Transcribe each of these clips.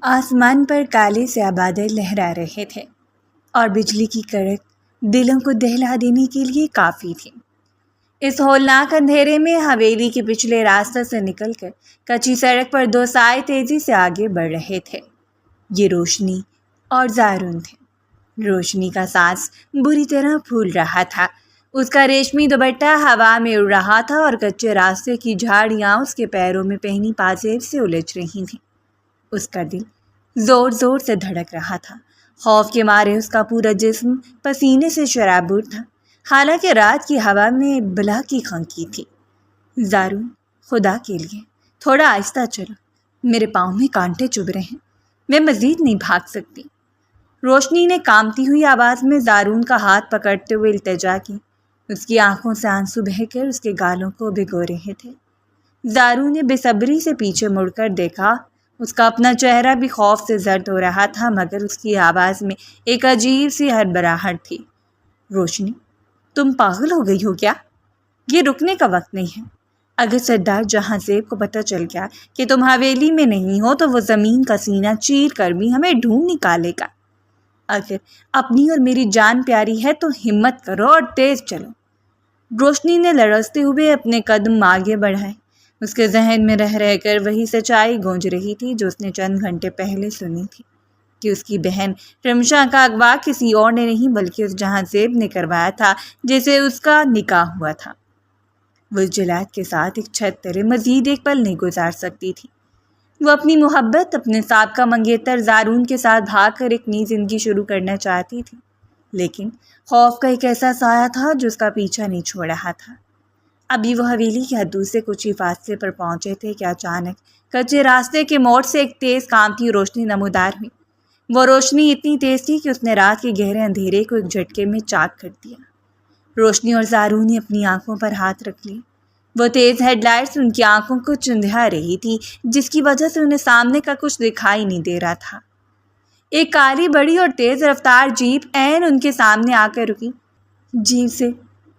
آسمان پر کالے سے بادل لہرا رہے تھے اور بجلی کی کڑک دلوں کو دہلا دینے کے لیے کافی تھی۔ اس ہولناک اندھیرے میں حویلی کے پچھلے راستے سے نکل کر کچی سڑک پر دو سائے تیزی سے آگے بڑھ رہے تھے۔ یہ روشنی اور زارون تھے۔ روشنی کا سانس بری طرح پھول رہا تھا۔ اس کا ریشمی دوپٹہ ہوا میں اڑ رہا تھا اور کچے راستے کی جھاڑیاں اس کے پیروں میں پہنی پازیب سے الجھ رہی تھیں۔ اس کا دل زور زور سے دھڑک رہا تھا۔ خوف کے مارے اس کا پورا جسم پسینے سے شرابور تھا، حالانکہ رات کی ہوا میں بلا کی کھنکی تھی۔ زارون، خدا کے لیے تھوڑا آہستہ چلو، میرے پاؤں میں کانٹے چبھ رہے ہیں، میں مزید نہیں بھاگ سکتی۔ روشنی نے کانپتی ہوئی آواز میں زارون کا ہاتھ پکڑتے ہوئے التجا کی۔ اس کی آنکھوں سے آنسو بہہ کر اس کے گالوں کو بھگو رہے تھے۔ زارون نے بے صبری سے پیچھے مڑ کر دیکھا۔ اس کا اپنا چہرہ بھی خوف سے زرد ہو رہا تھا، مگر اس کی آواز میں ایک عجیب سی ہڑبڑاہٹ تھی۔ روشنی، تم پاگل ہو گئی ہو کیا؟ یہ رکنے کا وقت نہیں ہے۔ اگر سردار جہاں زیب کو پتہ چل گیا کہ تم حویلی میں نہیں ہو تو وہ زمین کا سینہ چیر کر بھی ہمیں ڈھونڈ نکالے گا۔ اگر اپنی اور میری جان پیاری ہے تو ہمت کرو اور تیز چلو۔ روشنی نے لرزتے ہوئے اپنے قدم آگے بڑھائے۔ اس کے ذہن میں رہ رہ کر وہی سچائی گونج رہی تھی جو اس نے چند گھنٹے پہلے سنی تھی، کہ اس کی بہن رمشا کا اغوا کسی اور نے نہیں بلکہ اس جہاں زیب نے کروایا تھا جسے اس کا نکاح ہوا تھا۔ وہ اس جلاد کے ساتھ ایک چھت تلے مزید ایک پل نہیں گزار سکتی تھی۔ وہ اپنی محبت، اپنے سابقہ منگیتر زارون کے ساتھ بھاگ کر ایک نئی زندگی شروع کرنا چاہتی تھی، لیکن خوف کا ایک ایسا سایہ تھا جو اس کا پیچھا نہیں چھوڑ رہا تھا۔ ابھی وہ حویلی کی حدود سے کچھ ہی فاصلے پر پہنچے تھے کہ اچانک کچے راستے کے موڑ سے ایک تیز کانپتی روشنی نمودار ہوئی۔ وہ روشنی اتنی تیز تھی کہ اس نے رات کے گہرے اندھیرے کو ایک جھٹکے میں چاک کر دیا۔ روشنی اور زارون نے اپنی آنکھوں پر ہاتھ رکھ لیے۔ وہ تیز ہیڈ لائٹس ان کی آنکھوں کو چندھا رہی تھی، جس کی وجہ سے انہیں سامنے کا کچھ دکھائی نہیں دے رہا تھا۔ ایک کالی بڑی اور تیز رفتار جیپ عین ان کے سامنے آ کر رکی۔ جیپ سے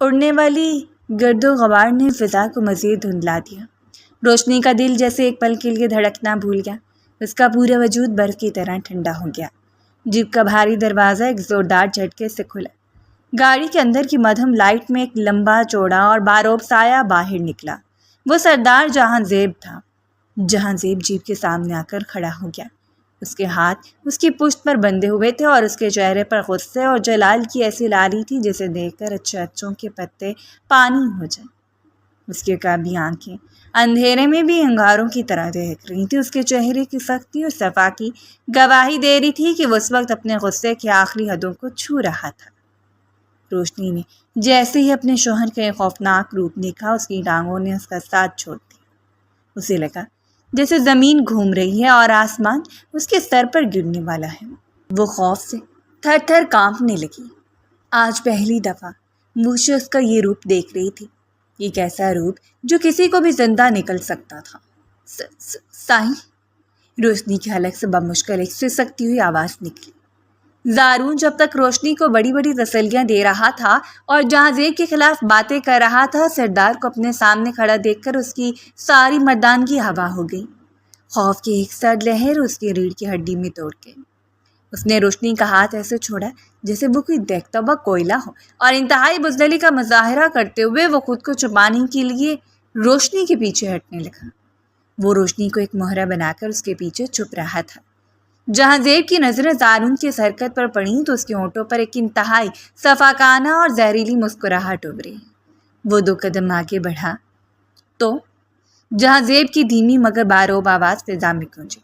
اڑنے والی گرد و غبار نے فضا کو مزید دھندلا دیا۔ روشنی کا دل جیسے ایک پل کے لیے دھڑکنا بھول گیا۔ اس کا پورا وجود برف کی طرح ٹھنڈا ہو گیا۔ جیپ کا بھاری دروازہ ایک زوردار جھٹکے سے کھلا۔ گاڑی کے اندر کی مدھم لائٹ میں ایک لمبا چوڑا اور باروب سایہ باہر نکلا۔ وہ سردار جہاں زیب تھا۔ جہاں زیب جیپ کے سامنے آ کر کھڑا ہو گیا۔ اس کے ہاتھ اس کی پشت پر بندھے ہوئے تھے اور اس کے چہرے پر غصے اور جلال کی ایسی لالی تھی جسے دیکھ کر اچھے اچھوں کے پتے پانی ہو جائیں۔ اس کی کبھی آنکھیں اندھیرے میں بھی انگاروں کی طرح دیکھ رہی تھی۔ اس کے چہرے کی سختی اور صفا کی گواہی دے رہی تھی کہ وہ اس وقت اپنے غصے کی آخری حدوں کو چھو رہا تھا۔ روشنی نے جیسے ہی اپنے شوہر کا خوفناک روپ دیکھا، اس کی ٹانگوں نے اس کا ساتھ چھوڑ دیا۔ اسے لگا جیسے زمین گھوم رہی ہے اور آسمان اس کے سر پر گرنے والا ہے۔ وہ خوف سے تھر تھر کانپنے لگی۔ آج پہلی دفعہ وہ شخص کا یہ روپ دیکھ رہی تھی، ایک ایسا روپ جو کسی کو بھی زندہ نکل سکتا تھا۔ سائیں، روشنی کے حلق سے بمشکل ایک سسکتی ہوئی آواز نکلی۔ زارون جب تک روشنی کو بڑی بڑی تسلیاں دے رہا تھا اور جہاں زیب کے خلاف باتیں کر رہا تھا، سردار کو اپنے سامنے کھڑا دیکھ کر اس کی ساری مردانگی ہوا ہو گئی۔ خوف کی ایک سرد لہر اس کی ریڑھ کی ہڈی میں توڑ گئی۔ اس نے روشنی کا ہاتھ ایسے چھوڑا جیسے وہ کوئی دیکھتا ہوا کوئلہ ہو، اور انتہائی بزدلی کا مظاہرہ کرتے ہوئے وہ خود کو چھپانے کے لیے روشنی کے پیچھے ہٹنے لگا۔ وہ روشنی کو ایک مہرہ بنا کر اس کے پیچھے چھپ رہا تھا۔ جہاں زیب کی نظریں زارون کی اس حرکت پر پڑیں تو اس کے ہونٹوں پر ایک انتہائی صفاکانہ اور زہریلی مسکراہٹ ابھری۔ وہ دو قدم آگے بڑھا تو جہاں زیب کی دھیمی مگر باروب آواز فضا میں گونجی۔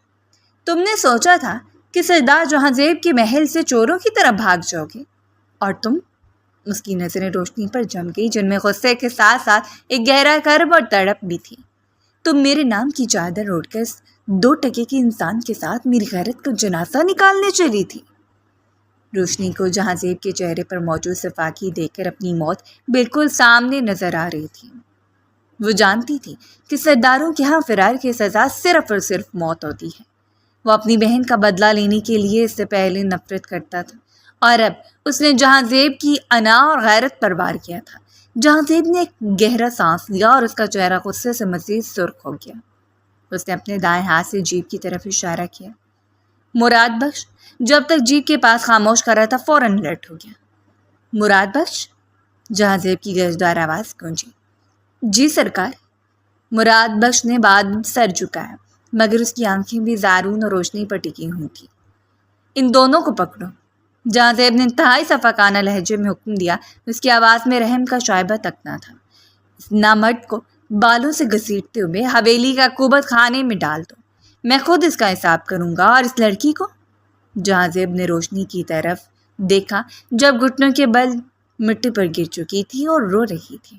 تم نے سوچا تھا کہ سردار جہاں زیب کے محل سے چوروں کی طرح بھاگ جاؤ گے، اور تم؟ اس کی نظریں روشنی پر جم گئی، جن میں غصے کے ساتھ ساتھ ایک گہرا کرب اور تڑپ بھی تھی۔ تم میرے نام کی چادر اوڑھ کر 2 ٹکے کے انسان کے ساتھ میری غیرت کا جنازہ نکالنے چلی تھی۔ روشنی کو جہاں زیب کے چہرے پر موجود صفاکی دیکھ کر اپنی موت بالکل سامنے نظر آ رہی تھی۔ وہ جانتی تھی کہ سرداروں کے ہاں فرار کی سزا صرف اور صرف موت ہوتی ہے۔ وہ اپنی بہن کا بدلہ لینے کے لیے اس سے پہلے نفرت کرتا تھا، اور اب اس نے جہاں زیب کی انا اور غیرت پر وار کیا تھا۔ جہاں زیب نے ایک گہرا سانس لیا اور اس کا چہرہ غصے سے مزید سرخ ہو گیا۔ اس نے اپنے دائیں ہاتھ سے جیپ کی طرف اشارہ کیا۔ مراد بخش جب تک جیپ کے پاس خاموش کر رہا تھا فوراً الرٹ ہو گیا۔ مراد بخش؟ جہاں زیب کی گرجدار آواز گونجی۔ جی سرکار۔ مراد بخش نے بعد سر جھکایا، مگر اس کی آنکھیں بھی زارون اور روشنی پر ٹکی ہوئی تھیں۔ ان دونوں کو پکڑو، جہاں زیب نے انتہائی صفاقانہ لہجے میں حکم دیا۔ اس کی آواز میں رحم کا شائبہ تک نہ تھا۔ اس نامرد کو بالوں سے گھسیٹتے ہوئے حویلی کا کوبت خانے میں ڈال دو، میں خود اس کا حساب کروں گا۔ اور اس لڑکی کو؟ جہاں زیب نے روشنی کی طرف دیکھا جب گھٹنوں کے بل مٹی پر گر چکی تھی اور رو رہی تھی۔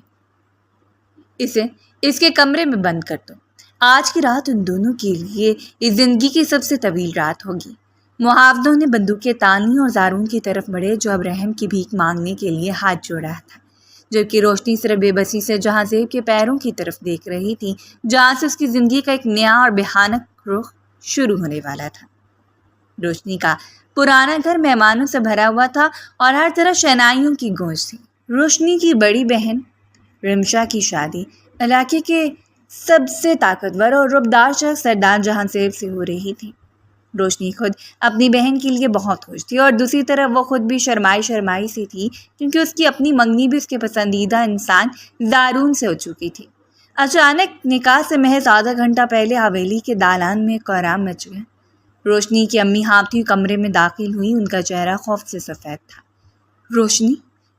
اسے اس کے کمرے میں بند کر دو۔ آج کی رات ان دونوں کے لیے اس زندگی کی سب سے طویل رات ہوگی۔ محافظوں نے بندوقیں تانی اور زارون کی طرف بڑھے جو اب رحم کی بھیک مانگنے کے لیے ہاتھ جوڑا تھا، جبکہ روشنی صرف بے بسی سے جہاں زیب کے پیروں کی طرف دیکھ رہی تھی، جہاں سے اس کی زندگی کا ایک نیا اور بھیانک رخ شروع ہونے والا تھا۔ روشنی کا پرانا گھر مہمانوں سے بھرا ہوا تھا اور ہر طرف شہنائیوں کی گونج تھی۔ روشنی کی بڑی بہن رمشا کی شادی علاقے کے سب سے طاقتور اور ربدار شخص سردار جہاں زیب سے ہو رہی تھی۔ روشنی خود اپنی بہن کے لیے بہت خوش تھی اور دوسری طرف وہ خود بھی شرمائی سی تھی، کیونکہ اس کی اپنی منگنی بھی اس کے پسندیدہ انسان زارون سے ہو چکی تھی۔ اچانک نکاح سے محض آدھا گھنٹہ پہلے حویلی کے دالان میں کوہرام مچ گیا۔ روشنی کی امی ہانپتی کمرے میں داخل ہوئی، ان کا چہرہ خوف سے سفید تھا۔ روشنی،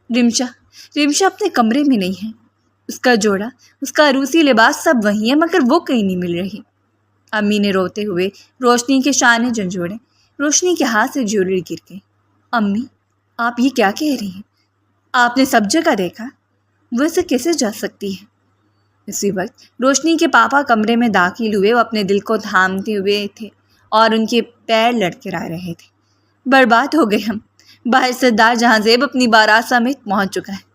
رمشا اپنے کمرے میں نہیں ہے۔ اس کا جوڑا، اس کا عروسی لباس سب وہی ہے، مگر وہ کہیں نہیں مل رہی۔ امی نے روتے ہوئے روشنی کے شانے جھنجھوڑے۔ روشنی کے ہاتھ سے جیولری گر گئی۔ امی، آپ یہ کیا کہہ رہی ہیں؟ آپ نے سب جگہ دیکھا، وہ اسے کیسے جا سکتی ہے؟ اسی وقت روشنی کے پاپا کمرے میں داخل ہوئے۔ وہ اپنے دل کو تھامتے ہوئے تھے اور ان کے پیر لڑکھڑا رہے تھے۔ برباد ہو گئے ہم۔ باہر سردار جہاں زیب اپنی بارات سمیت پہنچ چکا ہے۔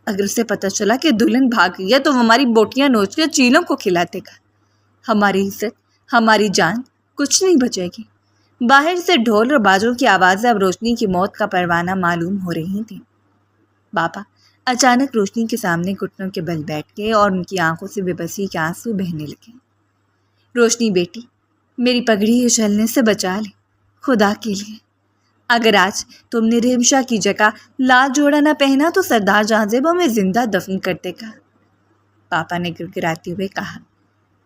اگر اسے پتہ چلا کہ دلہن بھاگ گئی ہے تو وہ ہماری بوٹیاں نوچ کر چیلوں کو کھلاتے گا۔ ہماری عزت، ہماری جان، کچھ نہیں بچے گی۔ باہر سے ڈھول اور باجوں کی آوازیں اب روشنی کی موت کا پروانہ معلوم ہو رہی تھیں۔ پاپا اچانک روشنی کے سامنے گھٹنوں کے بل بیٹھ گئے اور ان کی آنکھوں سے بے بسی کے آنسو بہنے لگے۔ روشنی بیٹی، میری پگڑی اچھلنے سے بچا لے، خدا کے لیے۔ اگر آج تم نے رمشا کی جگہ لال جوڑا نہ پہنا تو سردار جہاں زیب ہمیں زندہ دفن کر دے گا، پاپا نے گڑگڑاتے ہوئے کہا۔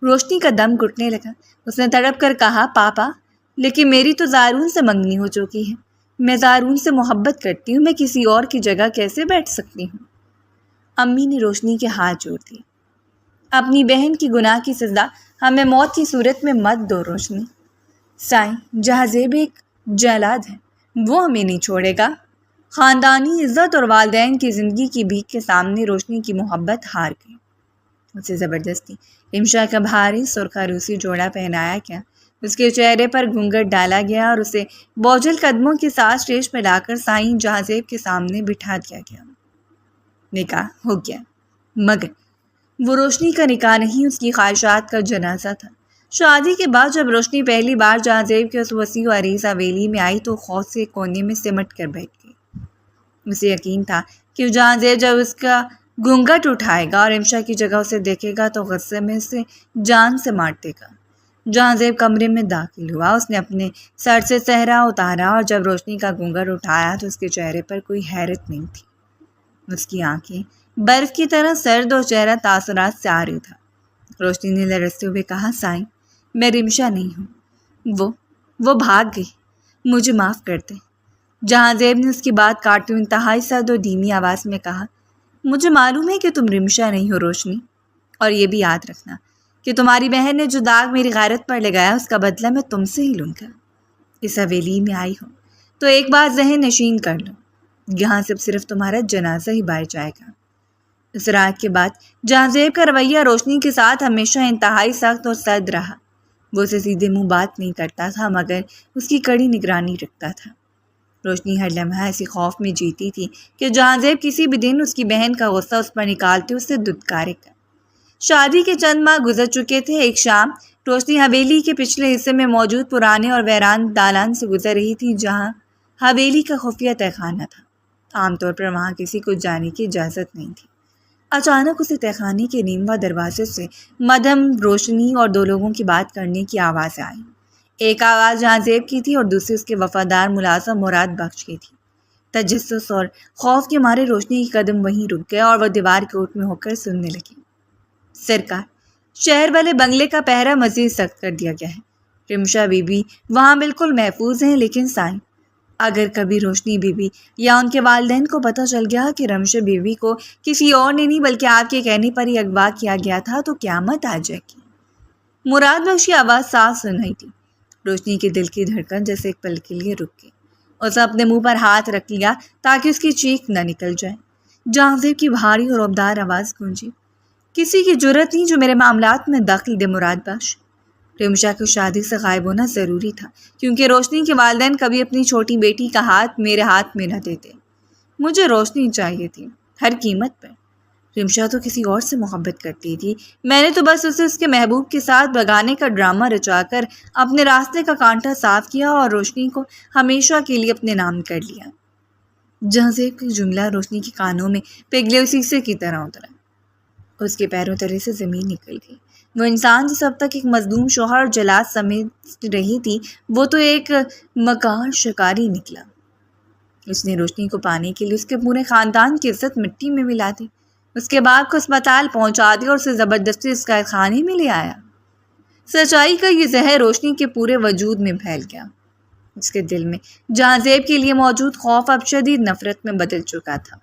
روشنی کا دم گھٹنے لگا۔ اس نے تڑپ کر کہا، پاپا، لیکن میری تو زارون سے منگنی ہو چکی ہے۔ میں زارون سے محبت کرتی ہوں، میں کسی اور کی جگہ کیسے بیٹھ سکتی ہوں؟ امی نے روشنی کے ہاتھ جوڑ دیے۔ اپنی بہن کی گناہ کی سزا ہمیں موت کی صورت میں مت دو روشنی۔ سائیں جہاں زیب ایک جلاد ہے، وہ ہمیں نہیں چھوڑے گا۔ خاندانی عزت اور والدین کی زندگی کی بھیک کے سامنے روشنی کی محبت ہار گئی۔ اسے زبردستی رمشا کا بھاری سرخ عروسی جوڑا پہنایا گیا، اس کے چہرے پر گھونگھٹ ڈالا گیا اور اسے بوجھل قدموں کے ساتھ اسٹیج پہ لا کر سائیں جہاں زیب کے سامنے بٹھا دیا گیا۔ نکاح ہو گیا، مگر وہ روشنی کا نکاح نہیں، اس کی خواہشات کا جنازہ تھا۔ شادی کے بعد جب روشنی پہلی بار جہاں زیب کے اس وسیع و عریض حویلی میں آئی تو خوف سے کونے میں سمٹ کر بیٹھ گئی۔ اسے یقین تھا کہ جہاں زیب جب اس کا گھونگھٹ اٹھائے گا اور رمشا کی جگہ اسے دیکھے گا تو غصے میں اسے جان سے مار دے گا۔ جہاں زیب کمرے میں داخل ہوا، اس نے اپنے سر سے صحرا اتارا اور جب روشنی کا گھونگھٹ اٹھایا تو اس کے چہرے پر کوئی حیرت نہیں تھی۔ اس کی آنکھیں برف کی طرح سرد اور چہرہ تاثرات سے عاری تھا۔ روشنی نے لرزتے ہوئے کہا، سائیں، میں رمشا نہیں ہوں، وہ بھاگ گئی، مجھے معاف کر دے۔ جہاں زیب نے اس کی بات کاٹتے ہوئے انتہائی سرد اور دھیمی آواز میں کہا، مجھے معلوم ہے کہ تم رمشا نہیں ہو روشنی، اور یہ بھی یاد رکھنا کہ تمہاری بہن نے جو داغ میری غیرت پر لگایا اس کا بدلہ میں تم سے ہی لوں گا۔ اس حویلی میں آئی ہو تو ایک بات ذہن نشین کر لو، یہاں سے صرف تمہارا جنازہ ہی باہر جائے گا۔ اس رات کے بعد جہاں زیب کا رویہ روشنی کے ساتھ ہمیشہ انتہائی سخت اور سرد رہا۔ وہ اسے سیدھے منہ بات نہیں کرتا تھا، مگر اس کی کڑی نگرانی رکھتا تھا۔ روشنی ہر لمحہ ایسی خوف میں جیتی تھی کہ جہاں زیب کسی بھی دن اس کی بہن کا غصہ اس پر نکالتے اسے دھتکارے گا۔ شادی کے چند ماہ گزر چکے تھے۔ ایک شام روشنی حویلی کے پچھلے حصے میں موجود پرانے اور ویران دالان سے گزر رہی تھی، جہاں حویلی کا خفیہ تہخانہ تھا۔ عام طور پر وہاں کسی کو جانے کی اجازت نہیں تھی۔ اچانک اسے تہخانے کے نیموا دروازے سے مدھم، روشنی اور دو لوگوں کی بات کرنے کی آوازیں آئیں۔ ایک آواز جہاں زیب کی تھی اور دوسری اس کے وفادار ملازم مراد بخش کی تھی۔ تجسس اور خوف کے مارے روشنی کی قدم وہیں رک گئے اور وہ دیوار کے اوٹ میں ہو کر سننے لگی۔ سرکار، شہر والے بنگلے کا پہرا مزید سخت کر دیا گیا ہے۔ رمشا بی بی وہاں بالکل محفوظ ہیں، لیکن سائیں، اگر کبھی روشنی بی بی یا ان کے والدین کو پتہ چل گیا کہ رمشا بی بی کو کسی اور نے نہیں بلکہ آپ کے کہنے پر ہی اغوا کیا گیا تھا تو قیامت آ جائے گی۔ مراد بخش کی آواز صاف سنائی تھی۔ روشنی کے دل کی دھڑکن جیسے ایک پل کے لیے رک گئی۔ اس نے اپنے منہ پر ہاتھ رکھ لیا تاکہ اس کی چیخ نہ نکل جائے۔ جہاں زیب کی بھاری اور رعبدار آواز گونجی، کسی کی جرت نہیں جو میرے معاملات میں دخل دے مراد بخش۔ رمشا کی شادی سے غائب ہونا ضروری تھا، کیونکہ روشنی کے والدین کبھی اپنی چھوٹی بیٹی کا ہاتھ میرے ہاتھ میں نہ دیتے۔ مجھے روشنی چاہیے تھی، ہر قیمت پر۔ رمشا تو کسی اور سے محبت کرتی تھی، میں نے تو بس اسے اس کے محبوب کے ساتھ بھگانے کا ڈرامہ رچا کر اپنے راستے کا کانٹا صاف کیا اور روشنی کو ہمیشہ کے لیے اپنے نام کر لیا۔ جہاں زیب کا جملہ روشنی کے کانوں میں پگھلے سیسے کی طرح اترا۔ اس کے پیروں تلے سے زمین نکل گئی۔ وہ انسان جس اب تک ایک مظلوم شوہر اور جلاد سمیت رہی تھی، وہ تو ایک مکار شکاری نکلا۔ اس نے روشنی کو پانے کے لیے اس کے پورے خاندان کی عزت مٹی میں ملا دی، اس کے باپ کو اسپتال پہنچا دیا اور اسے زبردستی اس قید خانے میں لے آیا۔ سچائی کا یہ زہر روشنی کے پورے وجود میں پھیل گیا۔ اس کے دل میں جہاں زیب کے لیے موجود خوف اب شدید نفرت میں بدل چکا تھا۔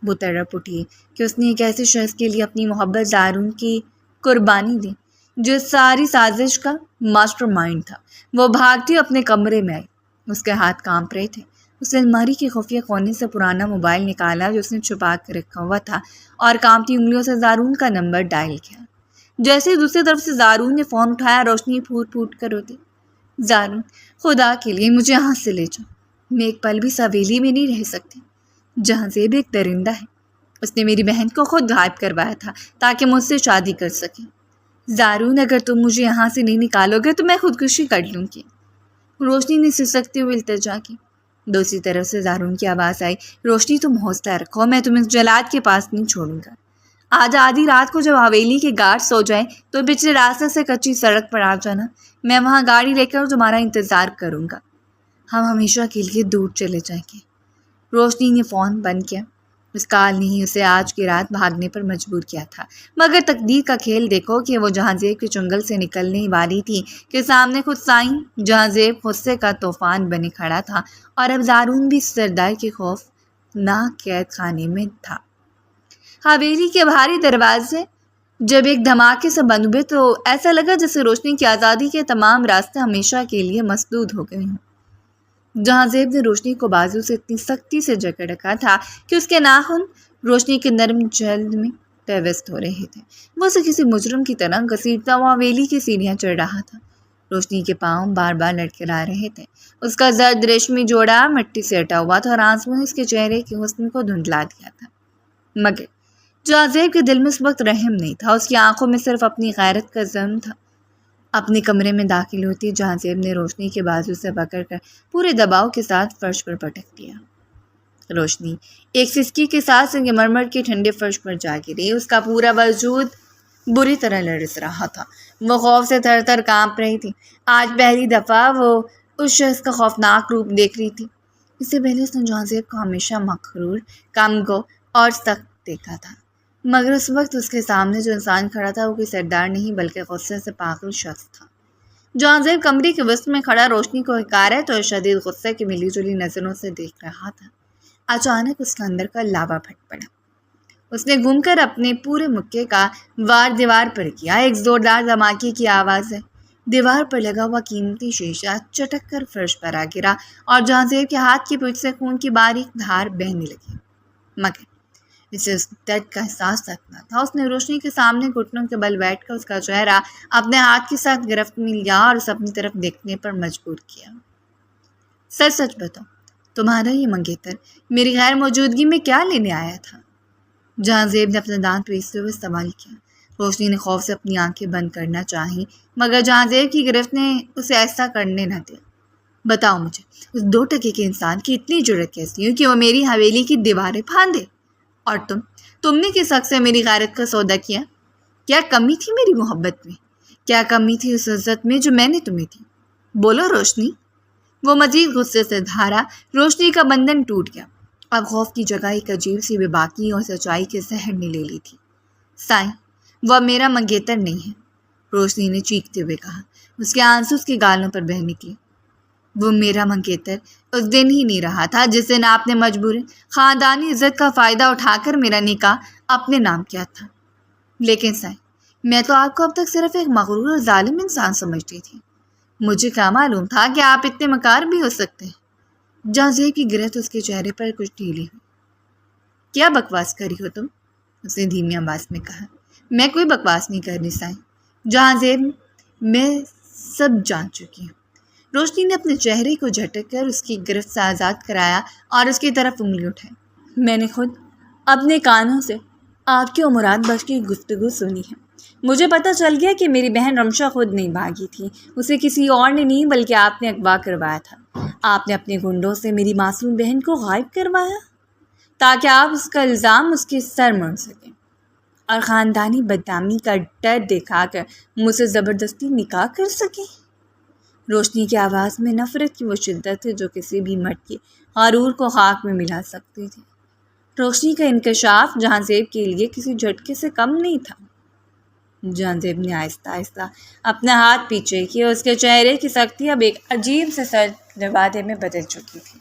وہ تڑپ اٹھی کہ اس نے ایک ایسے شخص کے لیے اپنی محبت زارون کی قربانی دی جو ساری سازش کا ماسٹر مائنڈ تھا۔ وہ بھاگتی اپنے کمرے میں آئی، اس کے ہاتھ کانپ رہے تھے۔ اس نے الماری کے خفیہ کونے سے پرانا موبائل نکالا جو اس نے چھپا کر رکھا ہوا تھا اور کانپتی انگلیوں سے زارون کا نمبر ڈائل کیا۔ جیسے ہی دوسری طرف سے زارون نے فون اٹھایا، روشنی پھوٹ پھوٹ کر روتی۔ زارون، خدا کے لیے مجھے یہاں سے لے جاؤ، میں ایک پل بھی اس حویلی میں نہیں رہ سکتی۔ جہاں زیب ایک درندہ ہے، اس نے میری بہن کو خود غائب کروایا تھا تاکہ مجھ سے شادی کر سکے۔ زارون، اگر تم مجھے یہاں سے نہیں نکالو گے تو میں خودکشی کر لوں گی، روشنی نے سسکتے ہوئے التجا کی۔ دوسری طرف سے زارون کی آواز آئی، روشنی تم حوصلہ رکھو، میں تمہیں اس جلاد کے پاس نہیں چھوڑوں گا۔ آج آدھی رات کو جب حویلی کے گارڈ سو جائیں تو پچھلے راستے سے کچی سڑک پر آ جانا، میں وہاں گاڑی لے کر تمہارا انتظار کروں گا۔ ہم ہمیشہ کے لیے دور چلے جائیں گے۔ روشنی نے فون بند کیا۔ اس کال نے ہی اسے آج کی رات بھاگنے پر مجبور کیا تھا، مگر تقدیر کا کھیل دیکھو کہ وہ جہاں زیب کے چنگل سے نکلنے والی تھی کہ سامنے خود سائیں جہاں زیب غصے کا طوفان بنے کھڑا تھا، اور اب زارون بھی سردار کے خوف ناک قید خانے میں تھا۔ حویلی کے بھاری دروازے جب ایک دھماکے سے بند ہوئے تو ایسا لگا جیسے روشنی کی آزادی کے تمام راستے ہمیشہ کے لیے مسدود ہو گئے ہوں۔ جہاں زیب نے روشنی کو بازو سے اتنی سختی سے جکڑ رکھا تھا کہ اس کے ناخن روشنی کے نرم جلد میں پیوست ہو رہے تھے۔ وہ اسے کسی مجرم کی طرح گھسیٹتا ہوا حویلی کی سیڑھیاں چڑھ رہا تھا۔ روشنی کے پاؤں بار بار لڑکھڑا رہے تھے، اس کا زرد ریشمی جوڑا مٹی سے ہٹا ہوا تھا اور آنسوؤں نے اس کے چہرے کے حسن کو دھندلا دیا تھا۔ مگر جہاں زیب کے دل میں اس وقت رحم نہیں تھا، اس کی آنکھوں میں صرف اپنی غیرت کا ظلم تھا۔ اپنے کمرے میں داخل ہوتی جہاں زیب نے روشنی کے بازو سے پکڑ کر پورے دباؤ کے ساتھ فرش پر پٹک دیا۔ روشنی ایک سسکی کے ساتھ سنگ مرمر کے ٹھنڈے فرش پر جا گری۔ اس کا پورا وجود بری طرح لرز رہا تھا، وہ خوف سے تھر تھر کانپ رہی تھی۔ آج پہلی دفعہ وہ اس شخص کا خوفناک روپ دیکھ رہی تھی۔ اس سے پہلے اس نے جہاں زیب کو ہمیشہ مغرور، کمگو اور سخت دیکھا تھا، مگر اس وقت اس کے سامنے جو انسان کھڑا تھا وہ کوئی سردار نہیں بلکہ غصے سے پاگل شخص تھا۔ جہاں زیب کمرے کے وسط میں کھڑا روشنی کو حقارت اور شدید غصے کی ملی جلی نظروں سے دیکھ رہا تھا۔ اچانک اس کے اندر کا لاوا پھٹ پڑا۔ اس نے گھوم کر اپنے پورے مکے کا وار دیوار پر کیا۔ ایک زوردار دھماکے کی آواز ہے، دیوار پر لگا ہوا قیمتی شیشہ چٹک کر فرش پر آ گرا اور جہاں زیب کے ہاتھ کی پچ سے خون کی باریک دھار بہنے لگی، مگر اسے اس درد کا احساس تک نہ تھا۔ اس نے روشنی کے سامنے گھٹنوں کے بل بیٹھ کر اس کا چہرہ اپنے ہاتھ کے ساتھ گرفت میں لیا اور اسے اپنی طرف دیکھنے پر مجبور کیا۔ سچ سچ بتاؤ، تمہارا یہ منگیتر میری غیر موجودگی میں کیا لینے آیا تھا؟ جہاں زیب نے اپنا دانت پیستے ہوئے سوال کیا۔ روشنی نے خوف سے اپنی آنکھیں بند کرنا چاہیں، مگر جہاں زیب کی گرفت نے اسے ایسا کرنے نہ دیا۔ بتاؤ مجھے، اس 2 ٹکے کے انسان کی اتنی جرأت کیسی ہوئی کہ وہ میری حویلی کی دیواریں پھاندے؟ اور تم نے کس حق سے میری غیرت کا سودا کیا؟ کیا کمی تھی میری محبت میں؟ کیا کمی تھی اس عزت میں جو میں نے تمہیں دی؟ بولو روشنی۔ وہ مزید غصے سے دھارا۔ روشنی کا بندھن ٹوٹ گیا۔ اب خوف کی جگہ ایک عجیب سی بے باکی اور سچائی کے زہر نے لے لی تھی۔ سائیں، وہ میرا منگیتر نہیں ہے، روشنی نے چیختے ہوئے کہا۔ اس کے آنسو اس کے گالوں پر بہہ نکلے۔ وہ میرا منگیتر اس دن ہی نہیں رہا تھا جس دن آپ نے مجبور خاندانی عزت کا فائدہ اٹھا کر میرا نکاح اپنے نام کیا تھا۔ لیکن سائیں، میں تو آپ کو اب تک صرف ایک مغرور اور ظالم انسان سمجھتی تھی۔ مجھے کیا معلوم تھا کہ آپ اتنے مکار بھی ہو سکتے ہیں۔ جہانزیب کی گرفت اس کے چہرے پر کچھ ڈھیلی ہوئی۔ کیا بکواس کری ہو تم؟ اس نے دھیمی آواز میں کہا۔ میں کوئی بکواس نہیں کر رہی سائیں جہانزیب، میں سب جان چکی ہوں۔ روشنی نے اپنے چہرے کو جھٹک کر اس کی گرفت سے آزاد کرایا اور اس کی طرف انگلی اٹھائی۔ میں نے خود اپنے کانوں سے آپ کی اور مراد بخش کی گفتگو سنی ہے۔ مجھے پتہ چل گیا کہ میری بہن رمشا خود نہیں بھاگی تھی، اسے کسی اور نے نہیں بلکہ آپ نے اغوا کروایا تھا۔ آپ نے اپنے گنڈوں سے میری معصوم بہن کو غائب کروایا تاکہ آپ اس کا الزام اس کے سر مڑ سکیں اور خاندانی بدنامی کا ڈر دکھا کر مجھ سے زبردستی نکاح کر سکیں۔ روشنی کی آواز میں نفرت کی وہ شدت تھی جو کسی بھی مرد کے غرور کو خاک میں ملا سکتی تھی۔ روشنی کا انکشاف جہانزیب کے لیے کسی جھٹکے سے کم نہیں تھا۔ جہانزیب نے آہستہ آہستہ اپنا ہاتھ پیچھے کیا۔ اس کے چہرے کی سختی اب ایک عجیب سے سرد لبادے میں بدل چکی تھی۔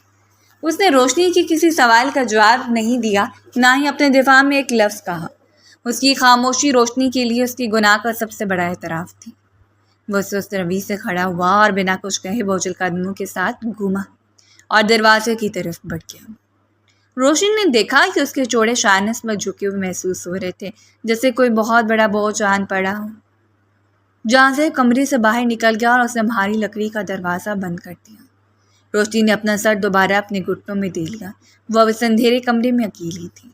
اس نے روشنی کے کسی سوال کا جواب نہیں دیا، نہ ہی اپنے دفاع میں ایک لفظ کہا۔ اس کی خاموشی روشنی کے لیے اس کی گناہ کا سب سے بڑا اعتراف تھی۔ وہ سست روی سے کھڑا ہوا اور بنا کچھ کہے بوجھل قدموں کے ساتھ گھوما اور دروازے کی طرف بڑھ گیا۔ روشنی نے دیکھا کہ اس کے چوڑے شانے اس وقت جھکے ہوئے محسوس ہو رہے تھے، جیسے کوئی بہت بڑا بوجھ آن پڑا ہو۔ جہانزیب کمرے سے باہر نکل گیا اور اس نے بھاری لکڑی کا دروازہ بند کر دیا۔ روشنی نے اپنا سر دوبارہ اپنے گھٹنوں میں دے لیا۔ وہ اب اس اندھیرے کمرے میں اکیلی تھی۔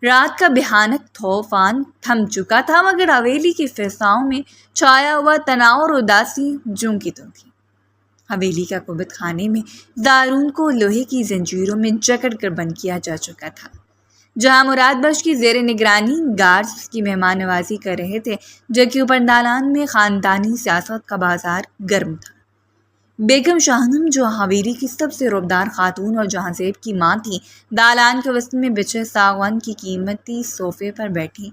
رات کا بھیانک طوفان تھم چکا تھا، مگر حویلی کی فضاؤں میں چھایا ہوا تناؤ اور اداسی جوں کی توں تھی۔ حویلی کا کبوت خانے میں دارون کو لوہے کی زنجیروں میں جکڑ کر بند کیا جا چکا تھا۔ جہاں مراد بخش کی زیر نگرانی گارڈز اس کی مہمان نوازی کر رہے تھے، جبکہ اوپر دالان میں خاندانی سیاست کا بازار گرم تھا۔ بیگم شاہنم، جو حویلی کی سب سے رعبدار خاتون اور جہانزیب کی ماں تھی، دالان کے وسط میں بچھے ساغون کی قیمتی صوفے پر بیٹھی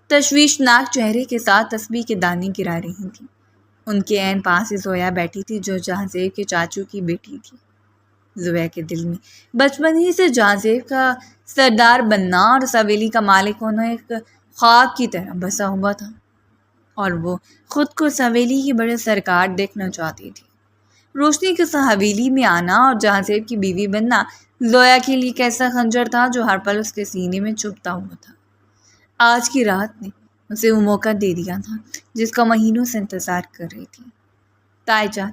تشویشناک چہرے کے ساتھ تسبیح کے دانے گرا رہی تھیں۔ ان کے عین پاس ہی زویا بیٹھی تھی، جو جہانزیب کے چاچو کی بیٹی تھی۔ زویا کے دل میں بچپن ہی سے جہانزیب کا سردار بننا اور اس حویلی کا مالک ہونا ایک خواب کی طرح بسا ہوا تھا، اور وہ خود کو اس حویلی کی بڑے سرکار دیکھنا چاہتی تھی۔ روشنی کے ساتھ حویلی میں آنا اور جہانزیب کی بیوی بننا زویا کے لیے ایک ایسا خنجر تھا جو ہر پل اس کے سینے میں چبھتا ہوا تھا۔ آج کی رات نے اسے وہ موقع دے دیا تھا جس کا مہینوں سے انتظار کر رہی تھی۔ تائی جان،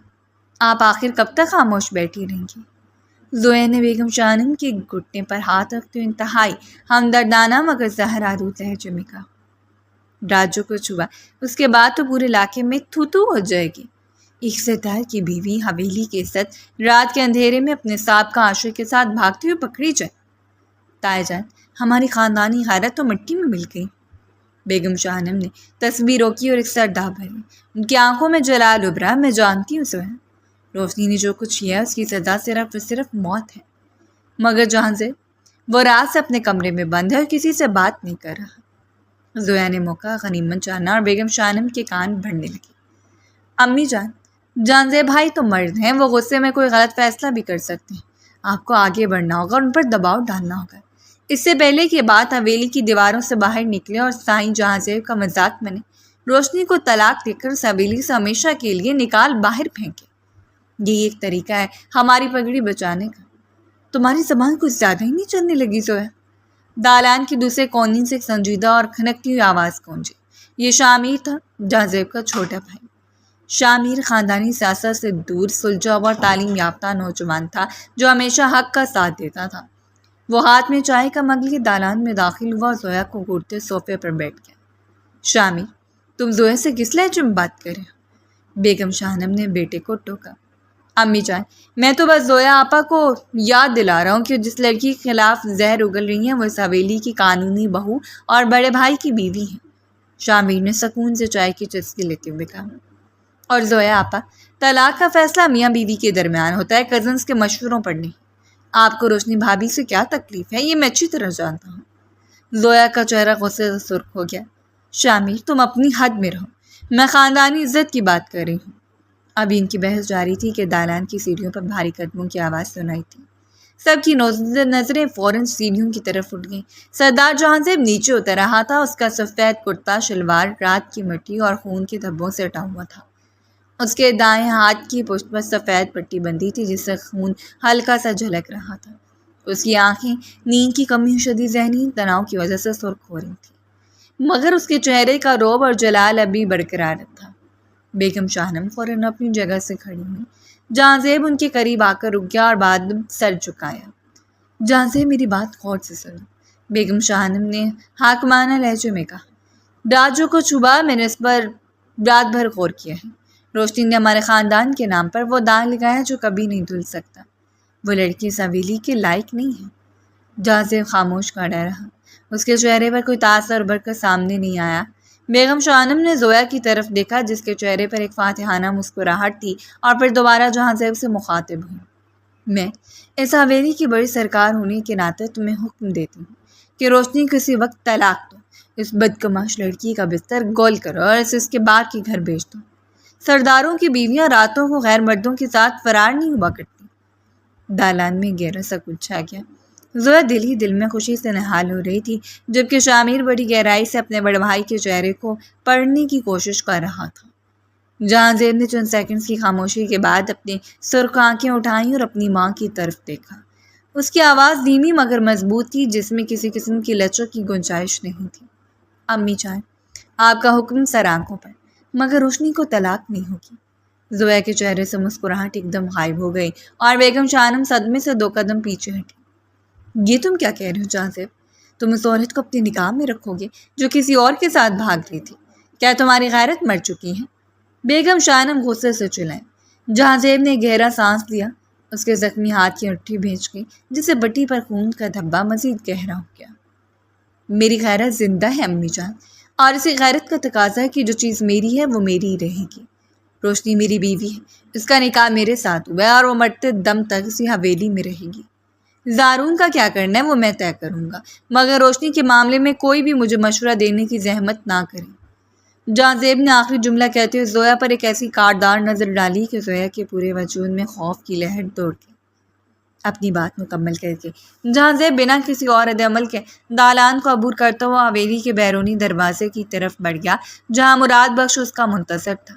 آپ آخر کب تک خاموش بیٹھی رہیں گی؟ زویا نے بیگم شاہنم کے گھٹنے پر ہاتھ رکھتے ہوئے انتہائی ہمدردانہ مگر زہر آلود لہجے میں کہا۔ رات جو کچھ ہوا اس کے بعد تو پورے علاقے میں تھو تھو ہو جائے گی۔ ایک سردار کی بیوی حویلی کے عزت رات کے اندھیرے میں اپنے سابقہ عاشق کے ساتھ بھاگتے ہوئے پکڑی جائے۔ تائی جان، ہماری خاندانی غیرت تو مٹی میں مل گئی۔ بیگم شاہنم نے تسبیح روکی اور ایک سردار بھری۔ ان کی آنکھوں میں جلال ابھرا۔ میں جانتی ہوں زویا، روشنی نے جو کچھ کیا اس کی سزا صرف موت ہے، مگر جہانزیب وہ رات سے اپنے کمرے میں بند ہے اور کسی سے بات نہیں کر رہا۔ زویا نے موقع غنیمت جانا اور بیگم شاہنم کے کان بھرنے لگی۔ امی جان، جہانزیب بھائی تو مرد ہیں، وہ غصے میں کوئی غلط فیصلہ بھی کر سکتے ہیں۔ آپ کو آگے بڑھنا ہوگا اور ان پر دباؤ ڈالنا ہوگا، اس سے پہلے کہ بات حویلی کی دیواروں سے باہر نکلے اور سائیں جہانزیب کا مذاق بنے۔ روشنی کو طلاق دے کر اس حویلی سے ہمیشہ کے لیے نکال باہر پھینکے۔ یہی ایک طریقہ ہے ہماری پگڑی بچانے کا۔ تمہاری زبان کچھ زیادہ ہی نہیں چلنے لگی زویا؟ دالان کے دوسرے کونے سے ایک سنجیدہ اور کھنکتی ہوئی آواز گونجی۔ یہ شامیر تھا، جہانزیب کا چھوٹا بھائی۔ شامیر خاندانی سیاست سے دور سلجھا ہوا تعلیم یافتہ نوجوان تھا جو ہمیشہ حق کا ساتھ دیتا تھا۔ وہ ہاتھ میں چائے کا مگ لیے دالان میں داخل ہوا اور زویا کو گھورتے صوفے پر بیٹھ گیا۔ شامیر، تم زویا سے کس لہجے میں بات کرے ہو؟ بیگم شاہنم نے بیٹے کو ٹوکا۔ امی جان، میں تو بس زویا آپا کو یاد دلا رہا ہوں کہ جس لڑکی کے خلاف زہر اگل رہی ہیں وہ اس حویلی کی قانونی بہو اور بڑے بھائی کی بیوی ہیں۔ شامیر نے سکون سے چائے کی چسکی لیتے ہوئے کہا۔ اور زویا آپا، طلاق کا فیصلہ میاں بیوی کے درمیان ہوتا ہے، کزنس کے مشوروں پر نہیں۔ آپ کو روشنی بھابھی سے کیا تکلیف ہے یہ میں اچھی طرح جانتا ہوں۔ زویا کا چہرہ غصے سے سرخ ہو گیا۔ شامیر، تم اپنی حد میں رہو، میں خاندانی عزت کی بات کر رہی ہوں۔ ابھی ان کی بحث جاری تھی کہ دالان کی سیڑھیوں پر بھاری قدموں کی آواز سنائی تھی۔ سب کی نظریں فوراً سیڑھیوں کی طرف اٹھ گئیں۔ سردار جہاں زیب نیچے اتر رہا تھا، اس کا سفید کرتا شلوار رات کی مٹی اور خون کے دھبوں سے اٹا ہوا تھا۔ اس کے دائیں ہاتھ کی پشت پر سفید پٹی بندھی تھی جس سے خون ہلکا سا جھلک رہا تھا۔ اس کی آنکھیں نیند کی کمی اور شدید ذہنی تناؤ کی وجہ سے سرخ ہو رہی تھیں، مگر اس کے چہرے کا رعب اور جلال ابھی برقرار تھا۔ بیگم شاہنم فوراً اپنی جگہ سے کھڑی ہوئی۔ جہاں زیب ان کے قریب آ کر رک گیا اور بعد سر جھکایا۔ جہاں زیب، میری بات غور سے سنو، بیگم شاہنم نے حاکمانہ لہجے میں کہا۔ رات جو کچھ ہوا میں نے اس پر رات بھر غور کیا ہے۔ روشنی نے ہمارے خاندان کے نام پر وہ داغ لگایا جو کبھی نہیں دھل سکتا۔ وہ لڑکی اس حویلی کے لائق نہیں ہے۔ جہاں زیب خاموش کھڑا رہا۔ اس کے چہرے پر کوئی تاثر ابھر کر سامنے نہیں آیا۔ بیگم شاہنم نے زویا کی طرف دیکھا جس کے چہرے پر ایک فاتحانہ مسکراہٹ تھی، اور پھر دوبارہ جہاں زیب سے مخاطب ہوئی۔ میں اس حویلی کی بڑی سرکار ہونے کے ناطے تمہیں حکم دیتی ہوں کہ روشنی کسی وقت طلاق دو، اس بدکماش لڑکی کا بستر گول کرو اور اسے اس کے باپ کے گھر بھیج دو۔ سرداروں کی بیویاں راتوں کو غیر مردوں کے ساتھ فرار نہیں ہوا کرتی۔ دالان میں گہرا سکوت چھا گیا۔ زویا دل ہی دل میں خوشی سے نہال ہو رہی تھی، جبکہ شامیر بڑی گہرائی سے اپنے بڑے بھائی کے چہرے کو پڑھنے کی کوشش کر رہا تھا۔ جہاں زیب نے چند سیکنڈز کی خاموشی کے بعد اپنی سرخ آنکھیں اٹھائیں اور اپنی ماں کی طرف دیکھا۔ اس کی آواز دھیمی مگر مضبوط تھی، جس میں کسی قسم کی لچک کی گنجائش نہیں تھی۔ امی جان، آپ کا حکم سر آنکھوں پر، مگر روشنی کو طلاق نہیں ہوگی۔ زویا کے چہرے سے مسکراہٹ ایک دم غائب ہو گئی اور بیگم شاہنم صدمے سے 2 قدم پیچھے ہٹی۔ یہ تم کیا کہہ رہے ہو جہاں زیب؟ تم اس عورت کو اپنی نگاہ میں رکھو گے جو کسی اور کے ساتھ بھاگ رہی تھی؟ کیا تمہاری غیرت مر چکی ہے؟ بیگم شاہنم غصے سے چلائیں۔ جہاں زیب نے گہرا سانس لیا۔ اس کے زخمی ہاتھ کی انگوٹھی بھیج گئی جس سے بٹی پر خون کا دھبا مزید گہرا ہو گیا۔ میری غیرت زندہ ہے امی جان، اور اسی غیرت کا تقاضا ہے کہ جو چیز میری ہے وہ میری ہی رہے گی۔ روشنی میری بیوی ہے، اس کا نکاح میرے ساتھ ہوا ہے اور وہ مرتے دم تک اسی حویلی میں رہے گی۔ زارون کا کیا کرنا ہے وہ میں طے کروں گا، مگر روشنی کے معاملے میں کوئی بھی مجھے مشورہ دینے کی زحمت نہ کرے۔ جہاں زیب نے آخری جملہ کہتے ہوئے زویا پر ایک ایسی کاردار نظر ڈالی کہ زویا کے پورے وجود میں خوف کی لہر دوڑ گئی۔ اپنی بات مکمل کر کے جہاں زیب بنا کسی اور رد عمل کے دالان کو عبور کرتا ہوا حویلی کے بیرونی دروازے کی طرف بڑھ گیا جہاں مراد بخش اس کا منتظر تھا۔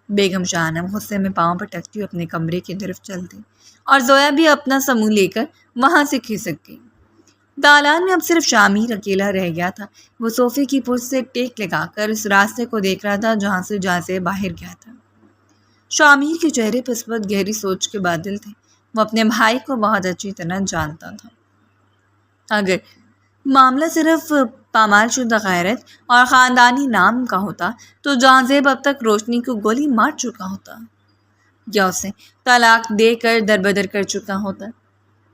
بیگم شاہنم غصے میں پاؤں پر ٹکتی ہوئی اپنے کمرے کی طرف چل دی اور زویا بھی اپنا سموں لے کر وہاں سے کھسک گئی۔ دالان میں اب صرف شامیر اکیلا رہ گیا تھا۔ وہ صوفے کی پشت سے ٹیک لگا کر اس راستے کو دیکھ رہا تھا جہاں سے جہاں سے باہر گیا تھا۔ شامیر کے چہرے پر اس وقت گہری سوچ کے بادل تھے۔ وہ اپنے بھائی کو بہت اچھی طرح جانتا تھا۔ اگر معاملہ صرف پامال شدہ غیرت اور خاندانی نام کا ہوتا تو جہاں زیب اب تک روشنی کو گولی مار چکا ہوتا یا اسے طلاق دے کر دربدر کر چکا ہوتا،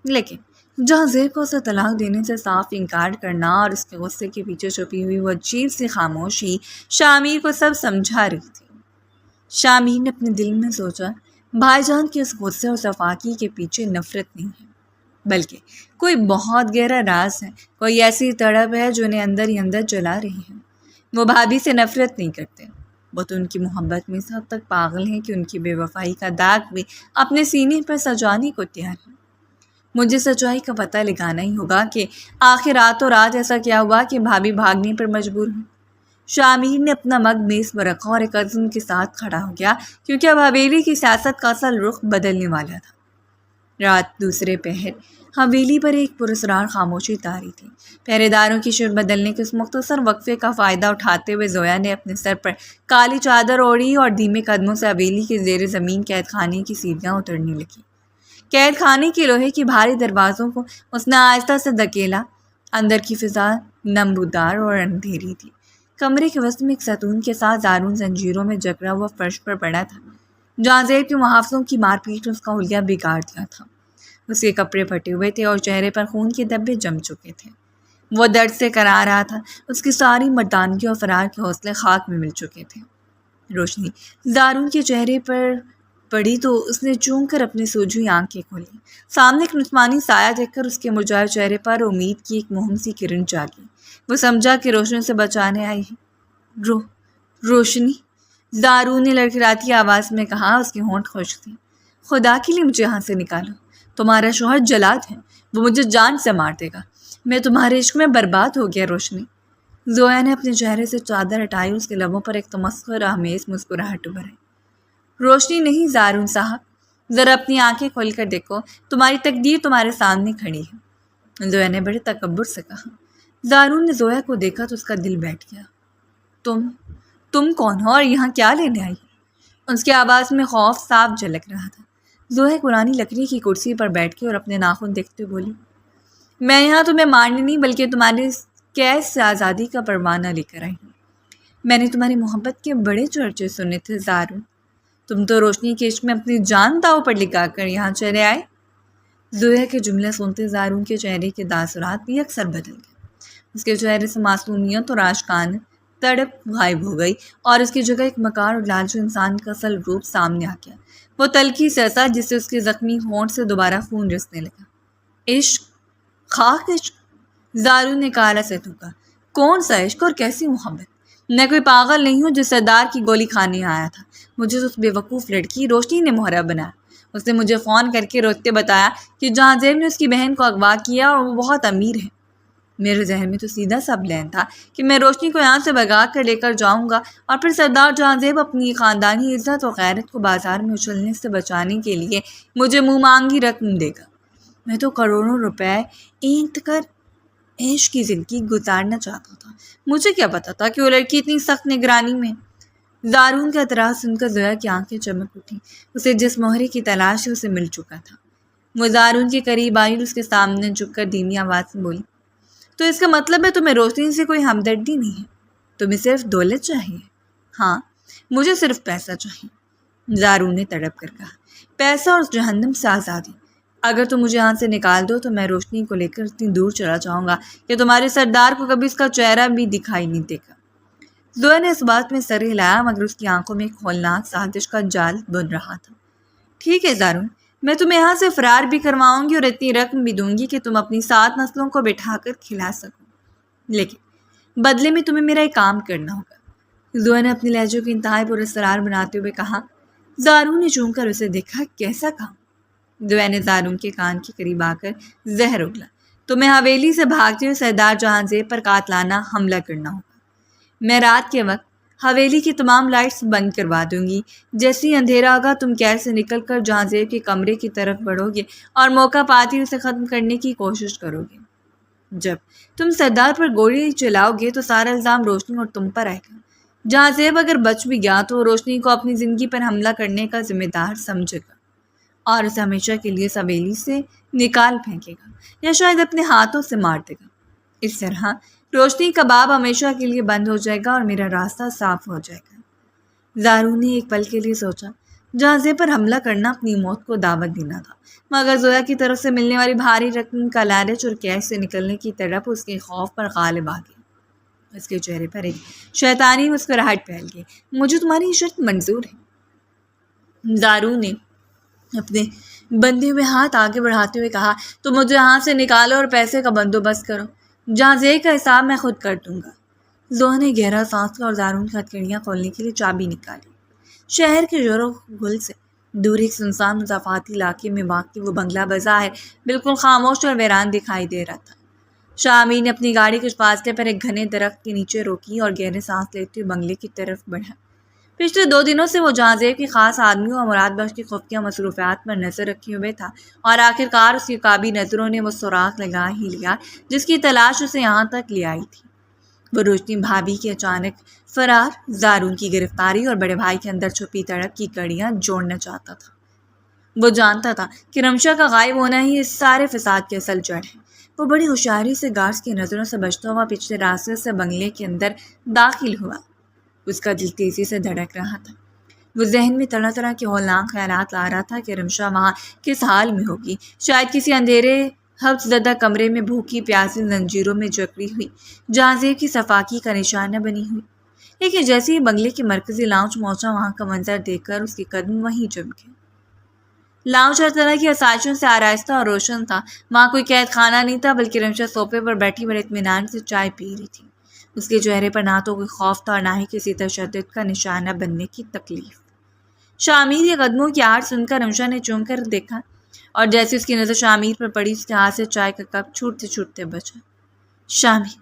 لیکن جہاں زیب کو اسے طلاق دینے سے صاف انکار کرنا اور اس کے غصے کے پیچھے چھپی ہوئی وہ عجیب سی خاموشی شامیر کو سب سمجھا رہی تھی۔ شامیر نے اپنے دل میں سوچا، بھائی جان کے اس غصے اور صفاقی کے پیچھے نفرت نہیں ہے، بلکہ کوئی بہت گہرا راز ہے، کوئی ایسی تڑپ ہے جو انہیں اندر ہی اندر جلا رہی ہے۔ وہ بھابھی سے نفرت نہیں کرتے، وہ تو ان کی محبت میں اس حد تک پاگل ہیں کہ ان کی بے وفائی کا داغ بھی اپنے سینے پر سجانے کو تیار ہے۔ مجھے سچائی کا پتہ لگانا ہی ہوگا کہ آخر راتوں رات ایسا کیا ہوا کہ بھابھی بھاگنے پر مجبور ہوئی۔ شامیر نے اپنا مگ میز پر رکھا اور ایک عزم کے ساتھ کھڑا ہو گیا کیونکہ اب حویلی کی سیاست کا اصل رخ بدلنے والا تھا۔ رات دوسرے پہر حویلی پر ایک پراسرار خاموشی طاری تھی۔ پہرے داروں کی شور بدلنے کے اس مختصر وقفے کا فائدہ اٹھاتے ہوئے زویا نے اپنے سر پر کالی چادر اوڑھی اور دھیمے قدموں سے حویلی کے زیر زمین قید خانے کی سیڑھیاں اترنے لگی۔ قید خانے کے لوہے کے بھاری دروازوں کو اس نے آہستہ سے دھکیلا۔ اندر کی فضا نمبودار اور اندھیری تھی۔ کمرے کے وسط میں ایک ستون کے ساتھ زارون زنجیروں میں جکڑا ہوا فرش پر پڑا تھا۔ جہاں زیب کے محافظوں کی مار پیٹ اس کا حلیہ بگاڑ دیا تھا۔ اس کے کپڑے پھٹے ہوئے تھے اور چہرے پر خون کے دھبے جم چکے تھے۔ وہ درد سے کرا رہا تھا۔ اس کی ساری مردانگی اور فرار کے حوصلے خاک میں مل چکے تھے۔ روشنی زارون کے چہرے پر پڑی تو اس نے چونک کر اپنی سوجھ ہوئی آنکھیں کھولی۔ سامنے ایک جسمانی سایہ دیکھ کر اس کے مرجھائے چہرے پر امید کی ایک مہم سی کرن جاگی۔ وہ سمجھا کہ روشنی سے بچانے آئی ہے۔ روشنی، زارون نے لڑکھڑاتی آواز میں کہا، اس کے ہونٹ خشک تھے۔ خدا کے لیے مجھے یہاں سے نکالو، تمہارا شوہر جلاد ہے، وہ مجھے جان سے مار دے گا، میں تمہارے عشق میں برباد ہو گیا۔ روشنی، زویا نے اپنے چہرے سے چادر ہٹائی، اس کے لبوں پر ایک تمسخر آمیز مسکراہٹ ابھر آئی۔ روشنی، نہیں زارون صاحب، ذرا اپنی آنکھیں کھول کر دیکھو، تمہاری تقدیر تمہارے سامنے کھڑی ہے، زویا نے بڑے تکبر سے کہا۔ زارون نے زویا کو دیکھا تو اس کا دل بیٹھ گیا۔ تم کون ہو اور یہاں کیا لینے آئی؟ اس کی آواز میں خوف صاف جھلک رہا تھا۔ زویا پرانی لکڑی کی کرسی پر بیٹھ کے اور اپنے ناخن دیکھتے بولی، میں یہاں تمہیں مارنے نہیں بلکہ تمہاری قید سے آزادی کا پروانہ لے کر آئی ہوں۔ میں نے تمہاری محبت کے بڑے چرچے سنے تھے زارون، تم تو روشنی کے عشق میں اپنی جان داؤ پر لگا کر یہاں چلے آئے۔ زویا کے جملے سنتے زارون کے چہرے کے تاثرات یکسر بدل گئے۔ اس کے چہرے سے معصومیت اور آشکان تڑپ غائب ہو گئی اور اس کی جگہ ایک مکار اور لالچی انسان کا اصل روپ سامنے آ گیا۔ وہ تلخی سے ہنسا جس سے اس کے زخمی ہونٹ سے دوبارہ خون رسنے لگا۔ عشق، خاک عشق، زارون نے کالا سے تھوکا۔ کون سا عشق اور کیسی محبت؟ میں کوئی پاگل نہیں ہوں جو سردار کی گولی کھانے آیا تھا، مجھے تو اس بے وقوف لڑکی روشنی نے مہرا بنایا۔ اس نے مجھے فون کر کے روکتے بتایا کہ جہاں زیب نے اس کی بہن کو اغوا کیا اور وہ بہت امیر ہے۔ میرے ذہن میں تو سیدھا سا پلان تھا کہ میں روشنی کو یہاں سے بھگا کر لے کر جاؤں گا اور پھر سردار جہاں زیب اپنی خاندانی عزت اور غیرت کو بازار میں اچھلنے سے بچانے کے لیے مجھے منہ مانگی رقم دے گا۔ میں تو کروڑوں روپے اینٹ کر عیش کی زندگی گزارنا چاہتا تھا، مجھے کیا پتا تھا کہ وہ لڑکی اتنی سخت نگرانی میں۔ زارون کا اعتراض سن کر زویا کی آنکھیں چمک اٹھیں۔ اسے جس مہرے کی تلاش ہے اسے مل چکا تھا۔ وہ زارون کے قریب آئی اور اس کے سامنے جھک کر دھیمی آواز میں بولی، تو اس کا مطلب ہے تمہیں روشنی سے کوئی ہمدردی نہیں ہے، تمہیں صرف دولت چاہیے؟ ہاں، مجھے صرف پیسہ چاہیے، زارون نے تڑپ کر کہا۔ پیسہ اور جہنم سے آزادی، اگر تم مجھے یہاں سے نکال دو تو میں روشنی کو لے کر اتنی دور چلا جاؤں گا کہ تمہارے سردار کو کبھی اس کا چہرہ بھی دکھائی نہیں دے گا۔ زویا نے اس بات میں سر ہلایا مگر اس کی آنکھوں میں ایک ہولناک سازش کا جال بن رہا تھا۔ ٹھیک ہے زارون، میں تمہیں یہاں سے فرار بھی کرواؤں گی اور اتنی رقم بھی دوں گی کہ تم اپنی 7 نسلوں کو بٹھا کر کھلا سکو، لیکن بدلے میں تمہیں میرا ایک کام کرنا ہوگا۔ زویا نے اپنی لہجے کو انتہائی پراسرار بناتے ہوئے کہا۔ زارون نے چونک کر اسے دیکھا۔ کیسا کام؟ زویا نے زارون کے کان کے قریب آ کر زہر اگلا۔ تمہیں حویلی سے بھاگتے ہوئے سردار جہاں زیب پر قاتلانہ حملہ کرنا ہوگا۔ میں رات کے وقت حویلی کی تمام لائٹس بند کروا دوں گی، جیسے ہی اندھیرا ہوگا تم قید سے نکل کر جہاں زیب کے کمرے کی طرف بڑھو گے اور موقع پاتی اسے ختم کرنے کی کوشش کرو گے۔ جب تم سردار پر گولی چلاؤ گے تو سارا الزام روشنی اور تم پر آئے گا۔ جہاں زیب اگر بچ بھی گیا تو روشنی کو اپنی زندگی پر حملہ کرنے کا ذمہ دار سمجھے گا اور اسے ہمیشہ کے لیے اس حویلی سے نکال پھینکے گا یا شاید اپنے ہاتھوں سے مار دے گا۔ اس طرح روشنی کا باب ہمیشہ کے لیے بند ہو جائے گا اور میرا راستہ صاف ہو جائے گا۔ زارون نے ایک پل کے لیے سوچا، جہاں زیب پر حملہ کرنا اپنی موت کو دعوت دینا تھا، مگر زویا کی طرف سے ملنے والی بھاری رقم کا لالچ اور قید سے نکلنے کی تڑپ اس کے خوف پر غالب آ گئی۔ اس کے چہرے پر ایک شیطانی مسکراہٹ پھیل گئی۔ مجھے تمہاری شرط منظور ہے، زارون نے اپنے بندے ہوئے ہاتھ آگے بڑھاتے ہوئے کہا۔ تو مجھے یہاں سے نکالو اور پیسے کا بندوبست کرو، جہاں زیب کا حساب میں خود کر دوں گا۔ زویا نے گہرا سانس لیا اور زارون کی ہتھکڑیاں کھولنے کے لیے چابی نکالی۔ شہر کے زور و گل سے دور ایک سنسان مضافاتی علاقے میں واقع وہ بنگلہ بظاہر بالکل خاموش اور ویران دکھائی دے رہا تھا۔ شامی نے اپنی گاڑی کچھ فاصلے پر ایک گھنے درخت کے نیچے روکی اور گہرے سانس لیتے ہوئے بنگلے کی طرف بڑھا۔ پچھلے 2 دنوں سے وہ جہاں زیب کی خاص آدمیوں اور مراد بخش کی خفیہ مصروفیات پر نظر رکھے ہوئے تھا اور آخرکار اس کی قابی نظروں نے وہ سراغ لگا ہی لیا جس کی تلاش اسے یہاں تک لے آئی تھی۔ وہ روشنی بھابھی کی اچانک فرار، زارون کی گرفتاری اور بڑے بھائی کے اندر چھپی تڑپ کی کڑیاں جوڑنا چاہتا تھا۔ وہ جانتا تھا کہ رمشا کا غائب ہونا ہی اس سارے فساد کی اصل جڑ ہے۔ وہ بڑی ہوشیاری سے گارڈز کی نظروں سے بچتا ہوا پچھلے راستے سے بنگلے کے اندر داخل ہوا۔ اس کا دل تیزی سے دھڑک رہا تھا۔ وہ ذہن میں طرح طرح کے ہولناک خیالات لا رہا تھا کہ رمشا وہاں کس حال میں ہوگی، شاید کسی اندھیرے حبس زدہ کمرے میں بھوکی پیاسی زنجیروں میں جکڑی ہوئی، جہاں زیب کی صفاکی کا نشانہ بنی ہوئی، لیکن جیسے ہی بنگلے کے مرکزی لاؤنج پہنچا وہاں کا منظر دیکھ کر اس کے قدم وہیں جم گئے۔ لاؤنج ہر طرح کی آسائشوں سے آراستہ اور روشن تھا۔ وہاں کوئی قید خانہ نہیں تھا، بلکہ رمشا صوفے پر بیٹھی بڑے اطمینان سے چائے پی رہی تھی۔ اس کے چہرے پر نہ تو کوئی خوف تھا اور نہ ہی کسی تشدد کا نشانہ بننے کی تکلیف۔ شامیر کے قدموں کی آہٹ سن کر رمشا نے چونک کر دیکھا اور جیسے اس کی نظر شامیر پر پڑی اس کے ہاتھ سے چائے کا کپ چھوٹتے چھوٹتے بچا۔ شامیر،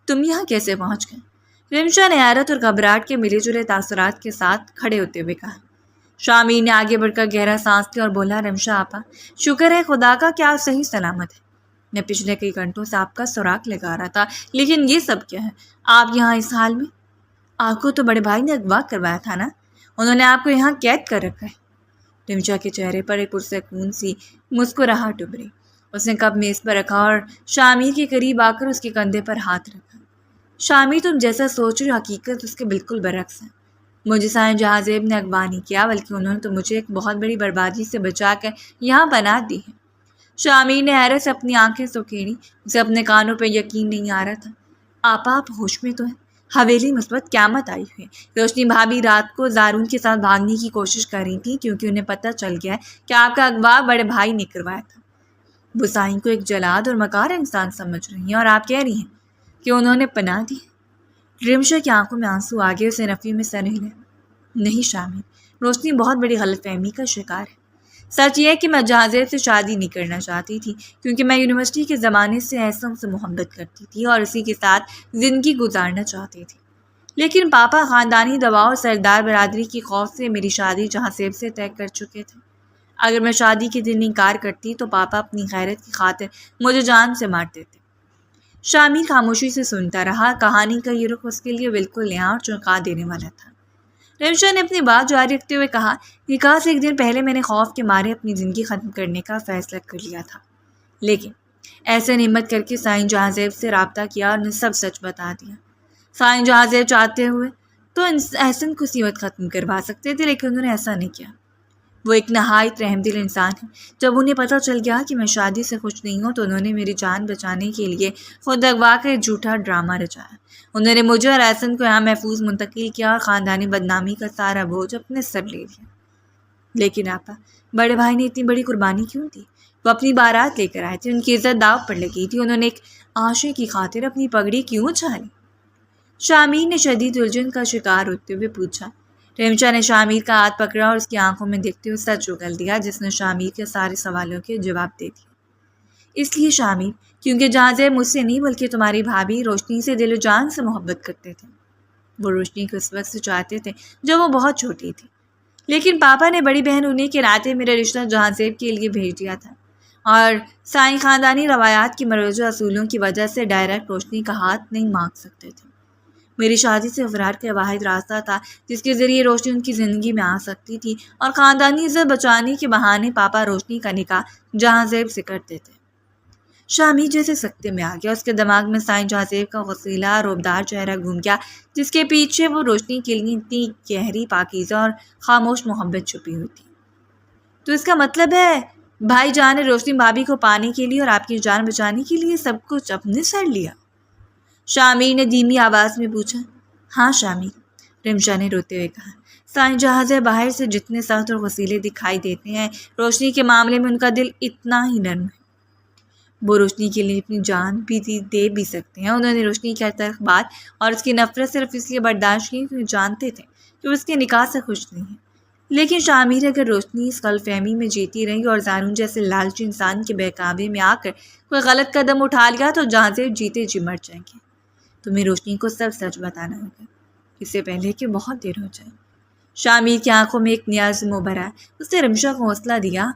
تم یہاں کیسے پہنچ گئے؟ رمشا نے حیرت اور گھبراہٹ کے ملے جلے تاثرات کے ساتھ کھڑے ہوتے ہوئے کہا۔ شامیر نے آگے بڑھ کر گہرا سانس لیا اور بولا، رمشا آپا، شکر ہے خدا کا کہ آپ صحیح سلامت ہیں۔ میں پچھلے کئی گھنٹوں سے آپ کا سراغ لگا رہا تھا، لیکن یہ سب کیا ہے؟ آپ یہاں اس حال میں؟ آپ کو تو بڑے بھائی نے اغوا کروایا تھا نا؟ انہوں نے آپ کو یہاں قید کر رکھا ہے۔ رمشا کے چہرے پر ایک پرسکون سی مسکراہٹ ابھری۔ اس نے کپ میز پر رکھا اور شامیر کے قریب آ کر اس کے کندھے پر ہاتھ رکھا۔ شامیر، تم جیسا سوچ رہے ہو حقیقت اس کے بالکل برعکس ہے۔ مجھے سائیں جہاں زیب نے اغوا نہیں کیا، بلکہ انہوں نے تو مجھے ایک بہت بڑی بربادی سے بچا کر یہاں پناہ دی ہے۔ شامیر نے حیرت سے اپنی آنکھیں سکیڑی، اسے اپنے کانوں پہ یقین نہیں آ رہا تھا۔ آپا، آپ ہوش میں تو ہیں؟ حویلی مثبت قیامت آئی ہوئی ہے۔ روشنی بھابھی رات کو زارون کے ساتھ بھاگنے کی کوشش کر رہی تھی، کیونکہ انہیں پتہ چل گیا ہے کہ آپ کا اغوا بڑے بھائی نے کروایا تھا۔ وہ سائیں کو ایک جلاد اور مکار انسان سمجھ رہی ہیں اور آپ کہہ رہی ہیں کہ انہوں نے پناہ دی۔ رمشا کی آنکھوں میں آنسو آ گئے، اسے نفی میں سر ہلا۔ نہیں شامیر، روشنی بہت بڑی غلط فہمی کا شکار ہے۔ سچ یہ ہے کہ میں جہاں زیب سے شادی نہیں کرنا چاہتی تھی، کیونکہ میں یونیورسٹی کے زمانے سے احسن سے محبت کرتی تھی اور اسی کے ساتھ زندگی گزارنا چاہتی تھی۔ لیکن پاپا خاندانی دباؤ اور سردار برادری کی خوف سے میری شادی جہاں زیب سے طے کر چکے تھے۔ اگر میں شادی کے دن انکار کرتی تو پاپا اپنی غیرت کی خاطر مجھے جان سے مار دیتے۔ شامیر خاموشی سے سنتا رہا۔ کہانی کا یہ رخ اس کے لیے بالکل نیا اور چونکا دینے والا تھا۔ رمشا نے اپنی بات جاری رکھتے ہوئے کہا، نکاح سے ایک دن پہلے میں نے خوف کے مارے اپنی زندگی ختم کرنے کا فیصلہ کر لیا تھا، لیکن ایسے نے ہمت کر کے سائیں جہاں زیب سے رابطہ کیا اور انہیں سب سچ بتا دیا۔ سائیں جہاں زیب چاہتے ہوئے تو احسن کو صیبت ختم کروا سکتے تھے، لیکن انہوں نے ایسا نہیں کیا۔ وہ ایک نہایت رحم دل انسان ہے۔ جب انہیں پتہ چل گیا کہ میں شادی سے خوش نہیں ہوں تو انہوں نے میری جان بچانے کے لیے خود اغوا کا ایک جھوٹا ڈرامہ رچایا۔ انہوں نے مجھے اور احسن کو یہاں محفوظ منتقل کیا اور خاندانی بدنامی کا سارا بوجھ اپنے سر لے لیا۔ لیکن آپا، بڑے بھائی نے اتنی بڑی قربانی کیوں دی؟ وہ اپنی بارات لے کر آئے تھے، ان کی عزت داؤ پر لگی تھی، انہوں نے ایک عاشق کی خاطر اپنی پگڑی کیوں اچھالی؟ شامیر نے شدید الجھن کا شکار ہوتے ہوئے پوچھا۔ رمشا نے شامیر کا ہاتھ پکڑا اور اس کی آنکھوں میں دیکھتے ہوئے سچ اگل دیا، جس نے شامیر کے سارے سوالوں کے جواب دے دیا۔ اس لیے شامیر، کیونکہ جہاں زیب مجھ سے نہیں بلکہ تمہاری بھابھی روشنی سے دل و جان سے محبت کرتے تھے۔ وہ روشنی کو اس وقت سے چاہتے تھے جب وہ بہت چھوٹی تھی، لیکن پاپا نے بڑی بہن ہونے کے ناطے میرا رشتہ جہاں زیب کے لیے بھیج دیا تھا، اور سائیں خاندانی روایات کی مروجہ اصولوں کی وجہ سے ڈائریکٹ روشنی کا ہاتھ نہیں مانگ سکتے تھے۔ میری شادی سے فرار کا واحد راستہ تھا جس کے ذریعے روشنی ان کی زندگی میں آ سکتی تھی، اور خاندانی عزت بچانے کے بہانے پاپا روشنی کا نکاح جہاں زیب سے کرتے تھے۔ شامیر جیسے سکتے میں آ گیا۔ اس کے دماغ میں سائیں جہاں زیب کا غسیلا روبدار چہرہ گھوم گیا، جس کے پیچھے وہ روشنی کے لیے اتنی گہری پاکیزہ اور خاموش محبت چھپی ہوئی تھی۔ تو اس کا مطلب ہے بھائی جان نے روشنی بھابھی کو پانے کے لیے اور آپ کی جان بچانے کے لیے سب کچھ اپنے سر لیا؟ شامیر نے دھیمی آواز میں پوچھا۔ ہاں شامیر، رمشا نے روتے ہوئے کہا۔ سائیں جہاں زیب باہر سے جتنے سخت اور غصیلے دکھائی دیتے ہیں، روشنی کے معاملے میں ان کا دل اتنا ہی نرم ہے۔ وہ روشنی کے لیے اپنی جان بھی دے بھی سکتے ہیں۔ انہوں نے روشنی کی ہر طرف بات اور اس کی نفرت صرف اس لیے برداشت کی کیونکہ جانتے تھے کہ وہ اس کے نکاح سے خوش نہیں ہے۔ لیکن شامیر، اگر روشنی اس غلط فہمی میں جیتی رہی اور زارون جیسے لالچی انسان کے بہکاوے میں آ کر کوئی غلط قدم اٹھا لیا تو جہاں زیب جیتے جی مر جائیں گے۔ تمہیں روشنی کو سب سچ بتانا ہوگا، اس سے پہلے کہ بہت دیر ہو جائے۔ شامیر کی آنکھوں میں ایک نیا عزم ابھرا۔ اس نے رمشا کو حوصلہ دیا۔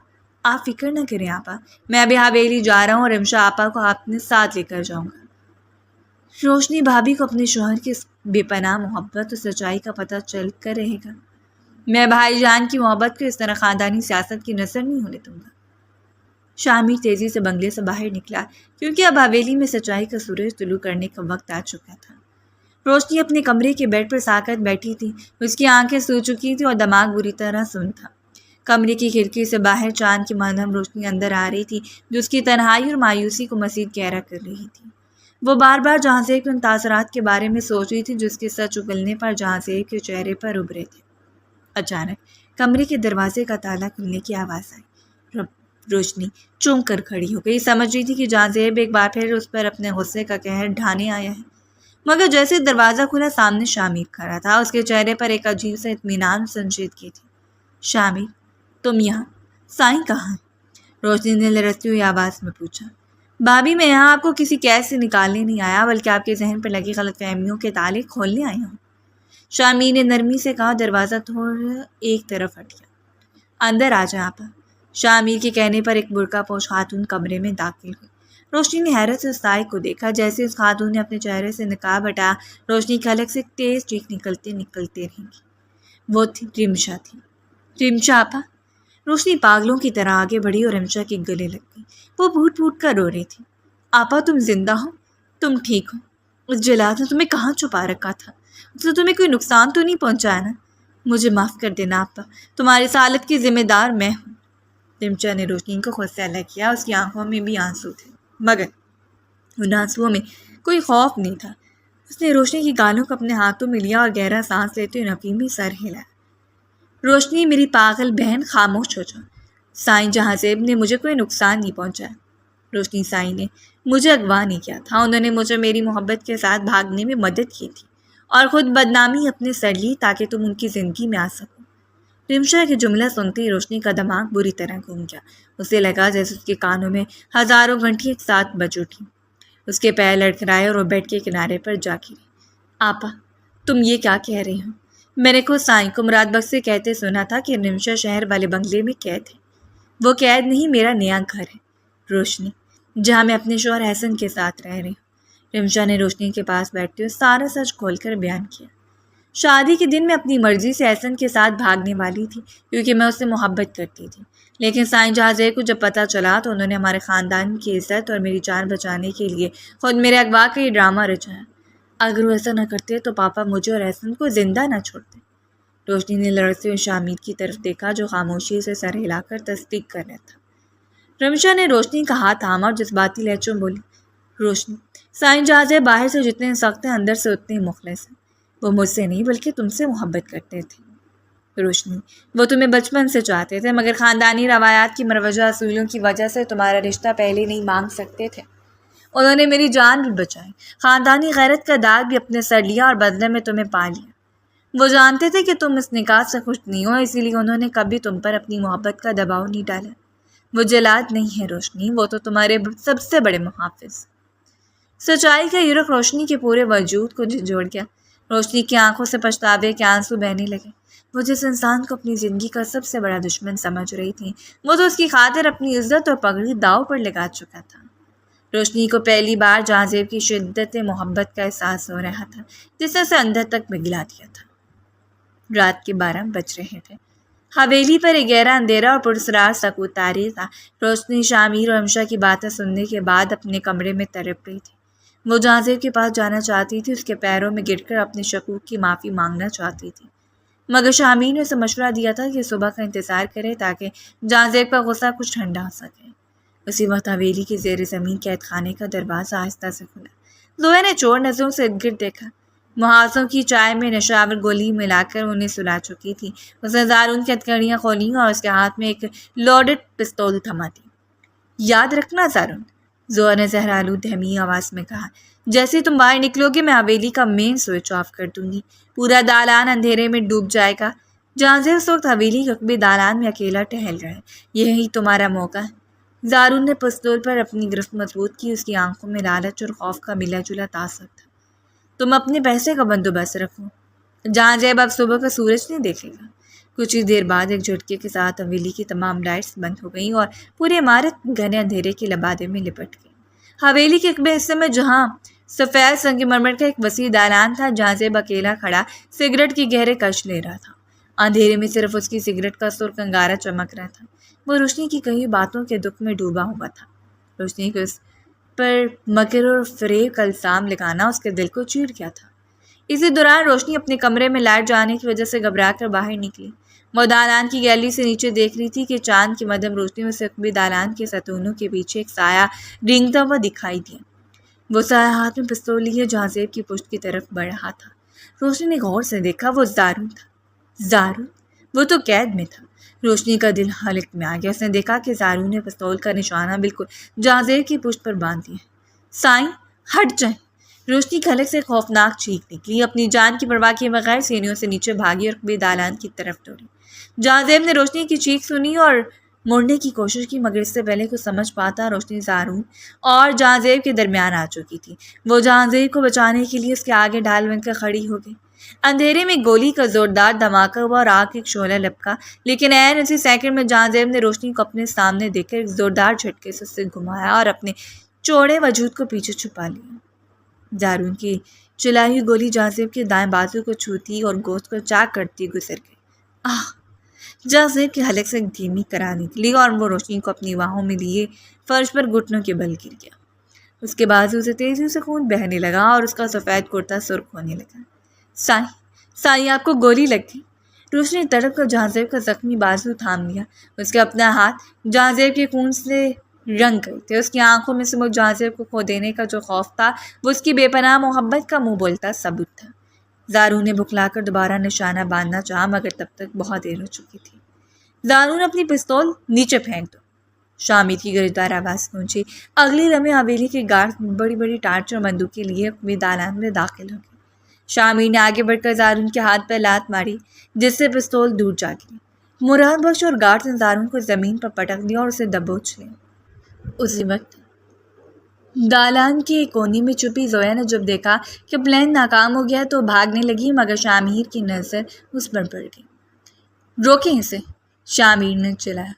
آپ فکر نہ کریں آپا، میں ابھی حویلی جا رہا ہوں اور رمشا آپا کو اپنے ساتھ لے کر جاؤں گا۔ روشنی بھابھی کو اپنے شوہر کی بے پناہ محبت اور سچائی کا پتہ چل کر رہے گا۔ میں بھائی جان کی محبت کو اس طرح خاندانی سیاست کی نظر نہیں ہونے دوں گا۔ شامیر تیزی سے بنگلے سے باہر نکلا، کیونکہ اب حویلی میں سچائی کا سورج طلوع کرنے کا وقت آ چکا تھا۔ روشنی اپنے کمرے کے بیڈ پر ساکت بیٹھی تھی۔ اس کی آنکھیں سو چکی تھیں اور دماغ بری طرح سن تھا۔ کمرے کی کھڑکی سے باہر چاند کی مدھم روشنی اندر آ رہی تھی، جو اس کی تنہائی اور مایوسی کو مزید گہرا کر رہی تھی۔ وہ بار بار جہاں زیب کے ان تاثرات کے بارے میں سوچ رہی تھی جس کے سچ اگلنے پر جہاں زیب کے چہرے پر ابھرے تھے۔ اچانک کمرے کے دروازے کا تالا کھلنے کی آواز آئی۔ روشنی چونک کر کھڑی ہو گئی، سمجھ رہی تھی کہ جہاں زیب ایک بار پھر اس پر اپنے غصے کا قہر ڈھانے آیا ہے، مگر جیسے دروازہ کھلا سامنے شامیر کھڑا تھا۔ اس کے چہرے پر ایک عجیب سا اطمینان سنجیدگی تھی۔ شامیر، تم یہاں؟ سائیں کہاں ہے؟ روشنی نے لرزتی ہوئی آواز میں پوچھا۔ بھابھی، میں یہاں آپ کو کسی قید سے نکالنے نہیں آیا، بلکہ آپ کے ذہن پر لگی غلط فہمیوں کے تالے کھولنے آیا ہوں، شامیر نے نرمی سے کہا۔ دروازہ تھوڑا ایک طرف ہٹ گیا۔ اندر آ جائیں آپ۔ شامیر کے کہنے پر ایک برقع پوش خاتون کمرے میں داخل ہوئی۔ روشنی نے حیرت سے اس سائے کو دیکھا۔ جیسے اس خاتون نے اپنے چہرے سے نقاب ہٹایا، روشنی کی حلق سے ایک تیز چیخ نکلتے رہیں گی۔ وہ تھی رمشا تھی۔ رمشا آپا؟ روشنی پاگلوں کی طرح آگے بڑھی اور رمشا کے گلے لگ گئی۔ وہ پھوٹ پھوٹ کر رو رہی تھی۔ آپا، تم زندہ ہو؟ تم ٹھیک ہو؟ اس جلاد نے تمہیں کہاں چھپا رکھا تھا؟ اس نے تمہیں کوئی نقصان تو نہیں پہنچایا نا؟ مجھے معاف کر دینا آپا، تمہاری اس حالت کی ذمہ دار میں ہوں۔ رمشا نے روشنی کو خود سے الگ کیا۔ اس کی آنکھوں میں بھی آنسو تھے، مگر ان آنسوؤں میں کوئی خوف نہیں تھا۔ اس نے روشنی کی گالوں کو اپنے ہاتھوں میں لیا اور گہرا سانس لیتے ہوئے نفیمی سر ہلایا۔ روشنی، میری پاگل بہن، خاموش ہو جاؤ۔ سائیں جہاں زیب نے مجھے کوئی نقصان نہیں پہنچایا۔ روشنی، سائیں نے مجھے اغوا نہیں کیا تھا، انہوں نے مجھے میری محبت کے ساتھ بھاگنے میں مدد کی تھی اور خود بدنامی اپنے سر لی تاکہ تم ان کی زندگی میں آ سکو۔ رمشا کے جملہ سنتے ہی روشنی کا دماغ بری طرح گھوم گیا۔ اسے لگا جیسے اس کے کانوں میں ہزاروں گھنٹی ایک ساتھ بج اٹھی۔ اس کے پیر لڑکھڑائے اور وہ بیڈ کے کنارے پر جا گری۔ آپا، تم یہ کیا کہہ رہی ہو؟ میں نے خود سائیں کو مراد بخش سے کہتے سنا تھا کہ رمشا شہر والے بنگلے میں قید ہے۔ وہ قید نہیں، میرا نیا گھر ہے روشنی، جہاں میں اپنے شوہر احسن کے ساتھ رہ رہی ہوں۔ رمشا نے روشنی کے پاس بیٹھتے ہوئے سارا سچ کھول کر بیان کیا۔ شادی کے دن میں اپنی مرضی سے احسن کے ساتھ بھاگنے والی تھی کیونکہ میں اس سے محبت کرتی تھی، لیکن سائیں جہاں زیب کو جب پتہ چلا تو انہوں نے ہمارے خاندان کی عزت اور میری جان بچانے کے لیے خود میرے اغوا کا یہ ڈرامہ رچایا۔ اگر وہ ایسا نہ کرتے تو پاپا مجھے اور احسن کو زندہ نہ چھوڑتے۔ روشنی نے لڑتے ہوئے شامیر کی طرف دیکھا جو خاموشی سے سر ہلا کر تصدیق کر رہا تھا۔ رمشا نے روشنی کا ہاتھ تھاما اور جذباتی لہجوں بولی، روشنی، سائیں جہاں زیب باہر سے جتنے سخت ہیں اندر سے اتنے مخلص ہیں۔ وہ مجھ سے نہیں بلکہ تم سے محبت کرتے تھے روشنی۔ وہ تمہیں بچپن سے چاہتے تھے، مگر خاندانی روایات کی مروجہ اصولوں کی وجہ سے تمہارا رشتہ پہلے نہیں مانگ سکتے تھے۔ انہوں نے میری جان بھی بچائی، خاندانی غیرت کا داغ بھی اپنے سر لیا اور بدلے میں تمہیں پا لیا۔ وہ جانتے تھے کہ تم اس نکاح سے خوش نہیں ہو، اسی لیے انہوں نے کبھی تم پر اپنی محبت کا دباؤ نہیں ڈالا۔ وہ جلاد نہیں ہے روشنی، وہ تو تمہارے سب سے بڑے محافظ۔ سچائی کا یہ رخ روشنی کے پورے وجود کو جھنجھوڑ گیا۔ روشنی کی آنکھوں سے پچھتاوے کے آنسو بہنے لگے۔ وہ جس انسان کو اپنی زندگی کا سب سے بڑا دشمن سمجھ رہی تھی، وہ تو اس کی خاطر اپنی عزت اور پگڑی داؤ پر لگا چکا تھا۔ روشنی کو پہلی بار جہاں زیب کی شدت محبت کا احساس ہو رہا تھا جس نے اسے اندر تک پگھلا دیا تھا۔ رات کے 12 بج رہے تھے۔ حویلی پر ایک گہرا اندھیرا اور پراسرار سکوت طاری تھا۔ روشنی شامیر اور رمشا کی باتیں سننے کے بعد اپنے کمرے میں تڑپ رہی تھی۔ وہ جہاں زیب کے پاس جانا چاہتی تھی، اس کے پیروں میں گر کر اپنے شکوک کی معافی مانگنا چاہتی تھی، مگر شامیر نے اسے مشورہ دیا تھا کہ صبح کا انتظار کرے تاکہ جہاں زیب کا غصہ کچھ ٹھنڈا ہو سکے۔ اسی وقت حویلی کے زیر زمین قید خانے کا دروازہ آہستہ سے کھلا۔ لوہے نے چور نظروں سے ارد گرد دیکھا۔ محاذوں کی چائے میں نشاور گولی ملا کر انہیں سلا چکی تھی۔ اس نے زارون کی ہتھکڑیاں کھولیں اور اس کے ہاتھ میں ایک لوڈڈ پستول تھما دی۔ یاد رکھنا زارون، زہر نے زہرآلود دھیمی آواز میں کہا، جیسے تم باہر نکلو گے میں حویلی کا مین سوئچ آف کر دوں گی، پورا دالان اندھیرے میں ڈوب جائے گا۔ جہاں زیب اس وقت حویلی کے قصبے دالان میں اکیلا ٹہل رہا ہے، یہی تمہارا موقع ہے۔ زارون نے پستول پر اپنی گرفت مضبوط کی۔ اس کی آنکھوں میں لالچ اور خوف کا ملا جلا تاثر تھا۔ تم اپنے پیسے کا بندوبست رکھو، جہاں زیب اب صبح کا سورج نہیں دیکھے گا۔ کچھ ہی دیر بعد ایک جھٹکے کے ساتھ حویلی کی تمام لائٹس بند ہو گئیں اور پوری عمارت گھنے اندھیرے کے لبادے میں لپٹ گئی۔ حویلی کے قصبے حصے میں جہاں سفید سنگ مرمر کا ایک وسیع دالان تھا، جہاں زیب اکیلا کھڑا سگریٹ کی گہرے کش لے رہا تھا۔ اندھیرے میں صرف اس کی سگریٹ کا سرخ انگارہ چمک رہا تھا۔ وہ روشنی کی کئی باتوں کے دکھ میں ڈوبا ہوا تھا۔ روشنی کو اس پر مکر اور فریب کا الزام لگانا اس کے دل کو چیڑ گیا تھا۔ اسی دوران روشنی اپنے کمرے میں لائٹ جانے کی وجہ سے گھبرا کر باہر نکلی۔ وہ دالان کی گیلری سے نیچے دیکھ رہی تھی کہ چاند کی مدھم روشنی میں سکبی دالان کے ستونوں کے پیچھے ایک سایہ رینگتا ہوا دکھائی دیا۔ وہ سایہ ہاتھ میں پستول لیے جہازیب کی پشت کی طرف بڑھ رہا تھا۔ روشنی نے غور سے دیکھا، وہ زارون تھا۔ زارون؟ وہ تو قید میں تھا۔ روشنی کا دل حلق میں آ گیا۔ اس نے دیکھا کہ زارون نے پستول کا نشانہ بالکل جہازیب کی پشت پر باندھ دیا۔ سائیں، ہٹ جائیں! روشنی کے حلق سے خوفناک چیخ نکلی۔ اپنی جان کی پرواہ کیے بغیر سینیوں سے نیچے بھاگی اور کبھی دالان کی طرف دوڑی۔ جہازیب نے روشنی کی چیخ سنی اور مڑنے کی کوشش کی، مگر اس سے پہلے کچھ سمجھ پاتا روشنی زارون اور جہازیب کے درمیان آ چکی تھی۔ وہ جہازیب کو بچانے کے لیے اس کے آگے ڈھال بن کر کھڑی ہو گئی۔ اندھیرے میں گولی کا زوردار دھماکہ ہوا اور آگ ایک شعلہ لپکا، لیکن عین اسی سیکنڈ میں جہازیب نے روشنی کو اپنے سامنے دیکھ کر ایک زوردار جھٹکے سے اسے گھمایا اور اپنے چوڑے وجود کو پیچھے چھپا لیا۔ زارون کی چلائی ہوئی گولی جہازیب کے دائیں بازو کو چھوتی اور گوشت کو چاک کرتی گزر گئی۔ آہ! جہازیب کے حلق سے ایک دھیمی کرا نکلی اور وہ روشنی کو اپنی باہوں میں لیے فرش پر گھٹنوں کے بل گر گیا۔ اس کے بازو سے تیزی سے خون بہنے لگا اور اس کا سفید کرتا سرخ ہونے لگا۔ سائیں، آپ کو گولی لگ گئی! روشنی نے تڑپ کر جہازیب کا زخمی بازو تھام لیا۔ اس کے اپنا ہاتھ جہازیب کے خون سے رنگ گئے تھے۔ اس کی آنکھوں میں سے وہ جہازیب کو کھو دینے کا جو خوف تھا، وہ اس کی بے پناہ محبت کا منہ بولتا ثبوت تھا۔ زارون نے بکھلا کر دوبارہ نشانہ باندھنا چاہا، مگر تب تک بہت دیر ہو چکی تھی۔ زارون، اپنی پستول نیچے پھینک دو! شامیر کی گرجدار آواز گونجی۔ اگلی لمحے حویلی کے گارڈ بڑی بڑی ٹارچ اور بندوقیں لیے قوی دالان میں داخل ہو گئے۔ شامیر نے آگے بڑھ کر زارون کے ہاتھ پر لات ماری، جس سے پستول دور جا گری۔ مراد بخش اور گارڈ نے زارون کو زمین پر پٹک دیا اور اسے دبوچ لیا۔ اسی وقت دالان کے کونے میں چھپی زویا نے جب دیکھا کہ پلان ناکام ہو گیا تو بھاگنے لگی، مگر شامیر کی نظر اس پر پڑ گئی۔ روکیں اسے! شامیر نے چلایا۔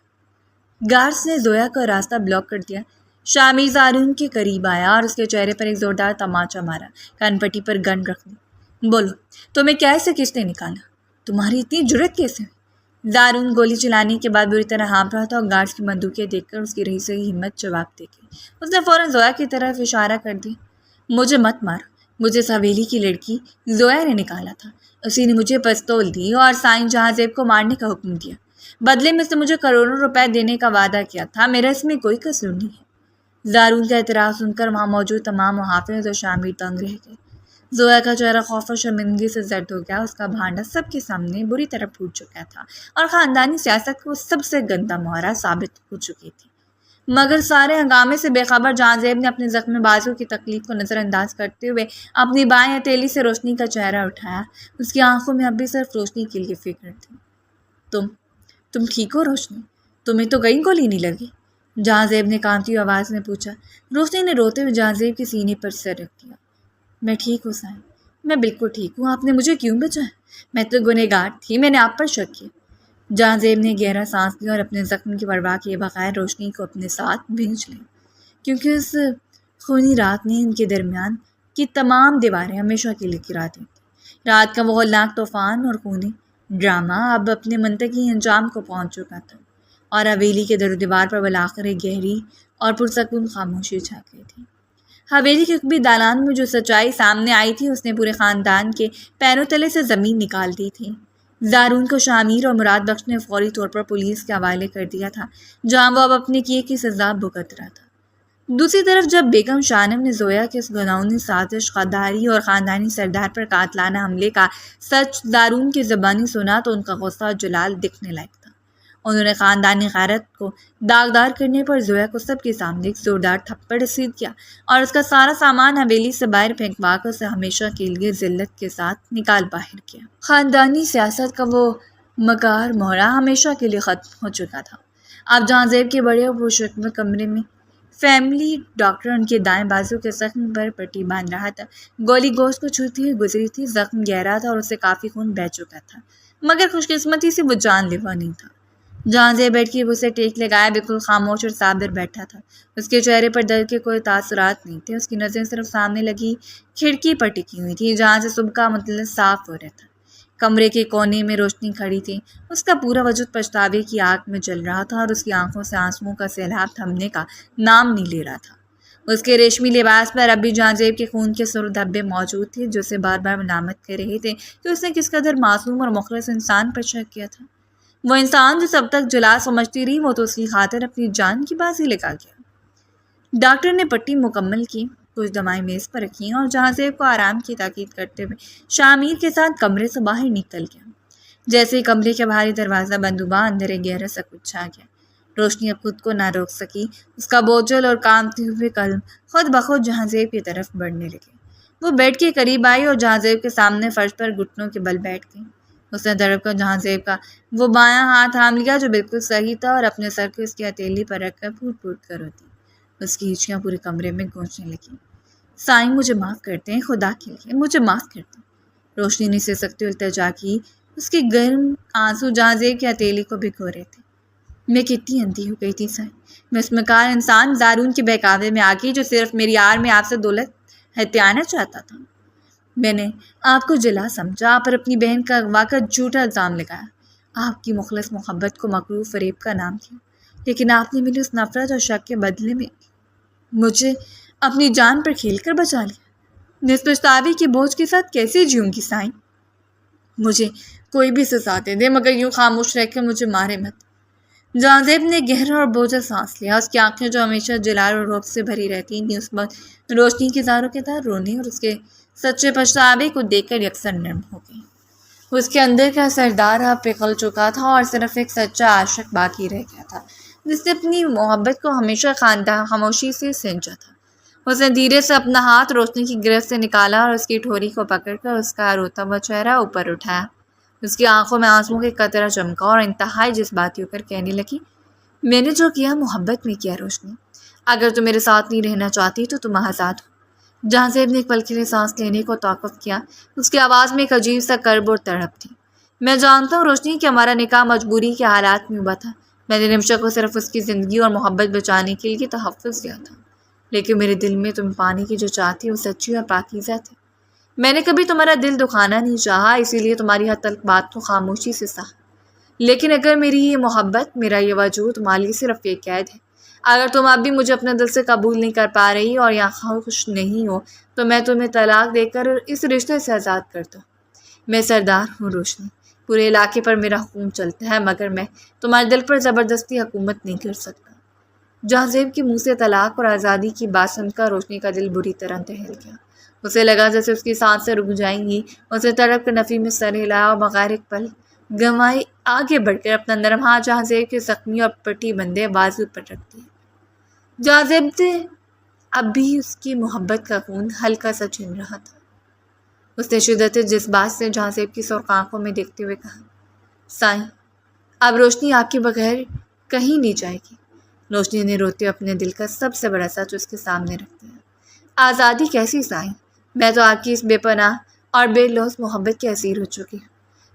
گارڈز نے زویا کا راستہ بلاک کر دیا۔ شامیر زارون کے قریب آیا اور اس کے چہرے پر ایک زوردار تماچا مارا۔ کان پٹی پر گن رکھ دی۔ بولو، تمہیں کیسے کس نے نکالا؟ تمہاری اتنی جرأت کیسے ہوئی؟ زارون گولی چلانے کے بعد بری طرح ہانپ رہا تھا اور گارڈز کی بندوقیں دیکھ کر اس کی رہی سہی ہمت جواب دے گئی۔ اس نے فوراً زویا کی طرف اشارہ کر دیا۔ مجھے مت مارو! مجھے اس حویلی کی لڑکی زویا نے نکالا تھا۔ اسی نے مجھے پستول دی اور سائیں جہازیب کو مارنے کا حکم دیا۔ بدلے میں اس نے مجھے کروڑوں روپے دینے کا وعدہ کیا تھا۔ میرا اس میں کوئی قصور نہیں ہے۔ زارون کا اعتراف سن کر وہاں موجود تمام محافظ اور شامیر دنگ رہ گئے۔ زویا کا چہرہ خوف اور شرمندگی سے زرد ہو گیا۔ اس کا بھانڈا سب کے سامنے بری طرح پھوٹ چکا تھا اور خاندانی سیاست کو سب سے گندا مہرہ ثابت ہو چکی تھی۔ مگر سارے ہنگامے سے بے خبر جہازیب نے اپنے زخمی بازو کی تکلیف کو نظر انداز کرتے ہوئے اپنی بائیں ہتھیلی سے روشنی کا چہرہ اٹھایا۔ اس کی آنکھوں میں اب بھی صرف روشنی کے لیے فکر تھی۔ تم ٹھیک ہو روشنی؟ تمہیں تو کہیں گولی نہیں لگی؟ جہازیب نے کانپتی آواز میں پوچھا۔ روشنی نے روتے ہوئے جہازیب کے سینے پر سر رکھ دیا۔ میں ٹھیک ہوں سائیں، میں بالکل ٹھیک ہوں۔ آپ نے مجھے کیوں بچایا؟ میں تو گنہگار تھی، میں نے آپ پر شک کیا۔ جہازیب نے گہرا سانس لیا اور اپنے زخم کی پرواہ کیے بغیر روشنی کو اپنے ساتھ بھیج لیا، کیونکہ اس خونی رات نے ان کے درمیان کی تمام دیواریں ہمیشہ کے لیے گرا دی تھیں۔ رات کا وہ ہولناک طوفان اور خونی ڈرامہ اب اپنے منطقی انجام کو پہنچ چکا تھا اور حویلی کے در و دیوار پر بالآخر ایک گہری اور پرسکون خاموشی چھا گئی تھی۔ حویلی کے قبی دالان میں جو سچائی سامنے آئی تھی، اس نے پورے خاندان کے پیروں تلے سے زمین نکال دی تھی۔ زارون کو شامیر اور مراد بخش نے فوری طور پر پولیس کے حوالے کر دیا تھا، جہاں وہ اب اپنے کیے کی سزا بھگت رہا تھا۔ دوسری طرف جب بیگم شانم نے زویا کے اس گھناؤنی سازش، غداری اور خاندانی سردار پر قاتلانہ حملے کا سچ زارون کی زبانی سنا تو ان کا غصہ اور جلال دکھنے لائق تھا۔ انہوں نے خاندانی غیرت کو داغدار کرنے پر زویا کو سب کے سامنے ایک زوردار تھپڑ رسید کیا اور اس کا سارا سامان حویلی سے باہر پھینکوا کر اسے ہمیشہ کے لیے ذلت کے ساتھ نکال باہر کیا۔ خاندانی سیاست کا وہ مکار مہرہ ہمیشہ کے لیے ختم ہو چکا تھا۔ اب جہازیب کے بڑے اور پرشکوہ کمرے میں فیملی ڈاکٹر ان کے دائیں بازو کے زخم پر پٹی باندھ رہا تھا۔ گولی گوشت کو چھوتی ہوئی گزری تھی، زخم گہرا تھا اور اس سے کافی خون بہہ چکا تھا، مگر خوش قسمتی سے وہ جان لیوا نہیں تھا۔ جہازیب بیٹھ کے اسے ٹیک لگائے بالکل خاموش اور صابر بیٹھا تھا۔ اس کے چہرے پر درد کے کوئی تاثرات نہیں تھے۔ اس کی نظریں صرف سامنے لگی کھڑکی پر ٹکی ہوئی تھی، جہاں سے صبح کا مطلع صاف ہو رہا تھا۔ کمرے کے کونے میں روشنی کھڑی تھی۔ اس کا پورا وجود پچھتاوے کی آگ میں جل رہا تھا اور اس کی آنکھوں سے آنسوؤں کا سیلاب تھمنے کا نام نہیں لے رہا تھا۔ اس کے ریشمی لباس پر اب بھی جہازیب کے خون کے سرخ دھبے موجود تھے، جو اسے بار بار ملامت کر رہے تھے کہ اس نے کس قدر معصوم اور مخلص انسان پر شک کیا تھا۔ وہ انسان جو سب تک جلا سمجھتی رہی، وہ تو اس کی خاطر اپنی جان کی بازی لگا گیا۔ ڈاکٹر نے پٹی مکمل کی کچھ دمائیں میز پر رکھیں اور جہازیب کو آرام کی تاکید کرتے ہوئے شامیر کے ساتھ کمرے سے باہر نکل گیا۔ جیسے ہی کمرے کے بھاری دروازہ بند ہوا، اندر ایک گہرا سکوت چھا گیا۔ روشنی اب خود کو نہ روک سکی، اس کا بوجھل اور کانپتے ہوئے قلم خود بخود جہازیب کی طرف بڑھنے لگے۔ وہ بیڈ کے قریب آئی اور جہازیب کے سامنے فرش پر گھٹنوں کے بل بیٹھ گئی۔ اس نے دڑپ کر جہازیب کا وہ بایاں ہاتھ تھام لیا جو بالکل صحیح تھا اور اپنے سر کو اس کی ہتھیلی پر رکھ کر پھوٹ پھوٹ کر روتی۔ اس کی ہچکیاں پورے کمرے میں گونجنے لگیں۔ سائیں، مجھے معاف کرتے ہیں، خدا کے لیے مجھے معاف کرتے ہیں۔ روشنی نے سسکتے ہوئے التجا کی۔ اس کے گرم آنسو جہازیب کی ہتھیلی کو بھگو رہے تھے۔ میں کتنی اندھی ہو گئی تھی سائیں، میں اس مکار انسان زارون کے بہکاوے میں آ گئی جو صرف میری آڑ میں آپ سے دولت ہتھیانا چاہتا تھا۔ میں نے آپ کو جلا سمجھا، آپ پر اپنی بہن کا اغوا کا جھوٹا الزام لگایا، آپ کی مخلص محبت کو مکروہ فریب کا نام دیا، لیکن آپ نے میری اس نفرت اور شک کے بدلے میں مجھے اپنی جان پر کھیل کر بچا لیا۔ میں اس پچھتاوے کے بوجھ کے ساتھ کیسے جیوں گی سائیں؟ مجھے کوئی بھی سزا دے دے مگر یوں خاموش رہ کے مجھے مارے مت۔ جہازیب نے گہرا اور بوجھل سانس لیا۔ اس کی آنکھیں جو ہمیشہ جلال اور رعب سے بھری رہتی تھیں اس وقت روشنی کی زاروں کے تار رونے اور اس کے سچے پچھتاوے کو دیکھ کر یکسر نرم ہو گئی۔ اس کے اندر کا سردار اب پگھل چکا تھا اور صرف ایک سچا عاشق باقی رہ گیا تھا جس نے اپنی محبت کو ہمیشہ خاموشی سے سینچا تھا۔ اس نے دھیرے سے اپنا ہاتھ روشنی کی گرفت سے نکالا اور اس کی ٹھوری کو پکڑ کر اس کا روتا ہوا چہرہ اوپر اٹھایا۔ اس کی آنکھوں میں آنسوؤں کے قطرہ چمکا اور انتہائی جذباتی ہو کر کہنے لگی، میں نے جو کیا محبت میں کیا روشنی، اگر تم میرے ساتھ نہیں رہنا چاہتی تو تم آزاد ہو۔ جہازیب نے ایک پل کے لیے سانس لینے کو توقف کیا۔ اس کی آواز میں ایک عجیب سا کرب اور تڑپ تھی۔ میں جانتا ہوں روشنی کہ ہمارا نکاح مجبوری کے حالات میں ہوا تھا۔ میں نے رمشا کو صرف اس کی زندگی اور محبت بچانے کے لیے تحفظ دیا تھا، لیکن میرے دل میں تم پانے کی جو چاہ تھی وہ سچی اور پاکیزہ تھی۔ میں نے کبھی تمہارا دل دکھانا نہیں چاہا، اسی لیے تمہاری ہر تلخ بات کو خاموشی سے سہا۔ لیکن اگر میری یہ محبت، میرا یہ وجود تمہارے لیے صرف ایک قید ہے، اگر تم اب بھی مجھے اپنے دل سے قبول نہیں کر پا رہی اور یہاں خوش نہیں ہو تو میں تمہیں طلاق دے کر اس رشتے سے آزاد کر دوں۔ میں سردار ہوں روشنی، پورے علاقے پر میرا حکم چلتا ہے، مگر میں تمہارے دل پر زبردستی حکومت نہیں کر سکتا۔ جہازیب کے منہ سے طلاق اور آزادی کی بات سن کر روشنی کا دل بری طرح دہل گیا۔ اسے لگا جیسے اس کی سانسیں رک جائیں گی۔ اسے تڑپ کر نفی میں سر ہلایا اور بغیر ایک پل گنوائے آگے بڑھ کر اپنا نرم ہاتھ جہازیب کے زخمی اور پٹی بندے بازو پر رکھ دیا۔ جہازیب نے اب بھی اس کی محبت کا خون ہلکا سا چھن رہا تھا۔ اس نے شدت جذبات سے جہازیب کی سرخ آنکھوں میں دیکھتے ہوئے کہا، سائیں، اب روشنی آپ کے بغیر کہیں نہیں جائے گی۔ روشنی نے روتے ہوئے اپنے دل کا سب سے بڑا سچ اس کے سامنے رکھ دیا۔ آزادی کیسی سائیں؟ میں تو آپ کی اس بے پناہ اور بے لوث محبت کی اسیر ہو چکی ہوں۔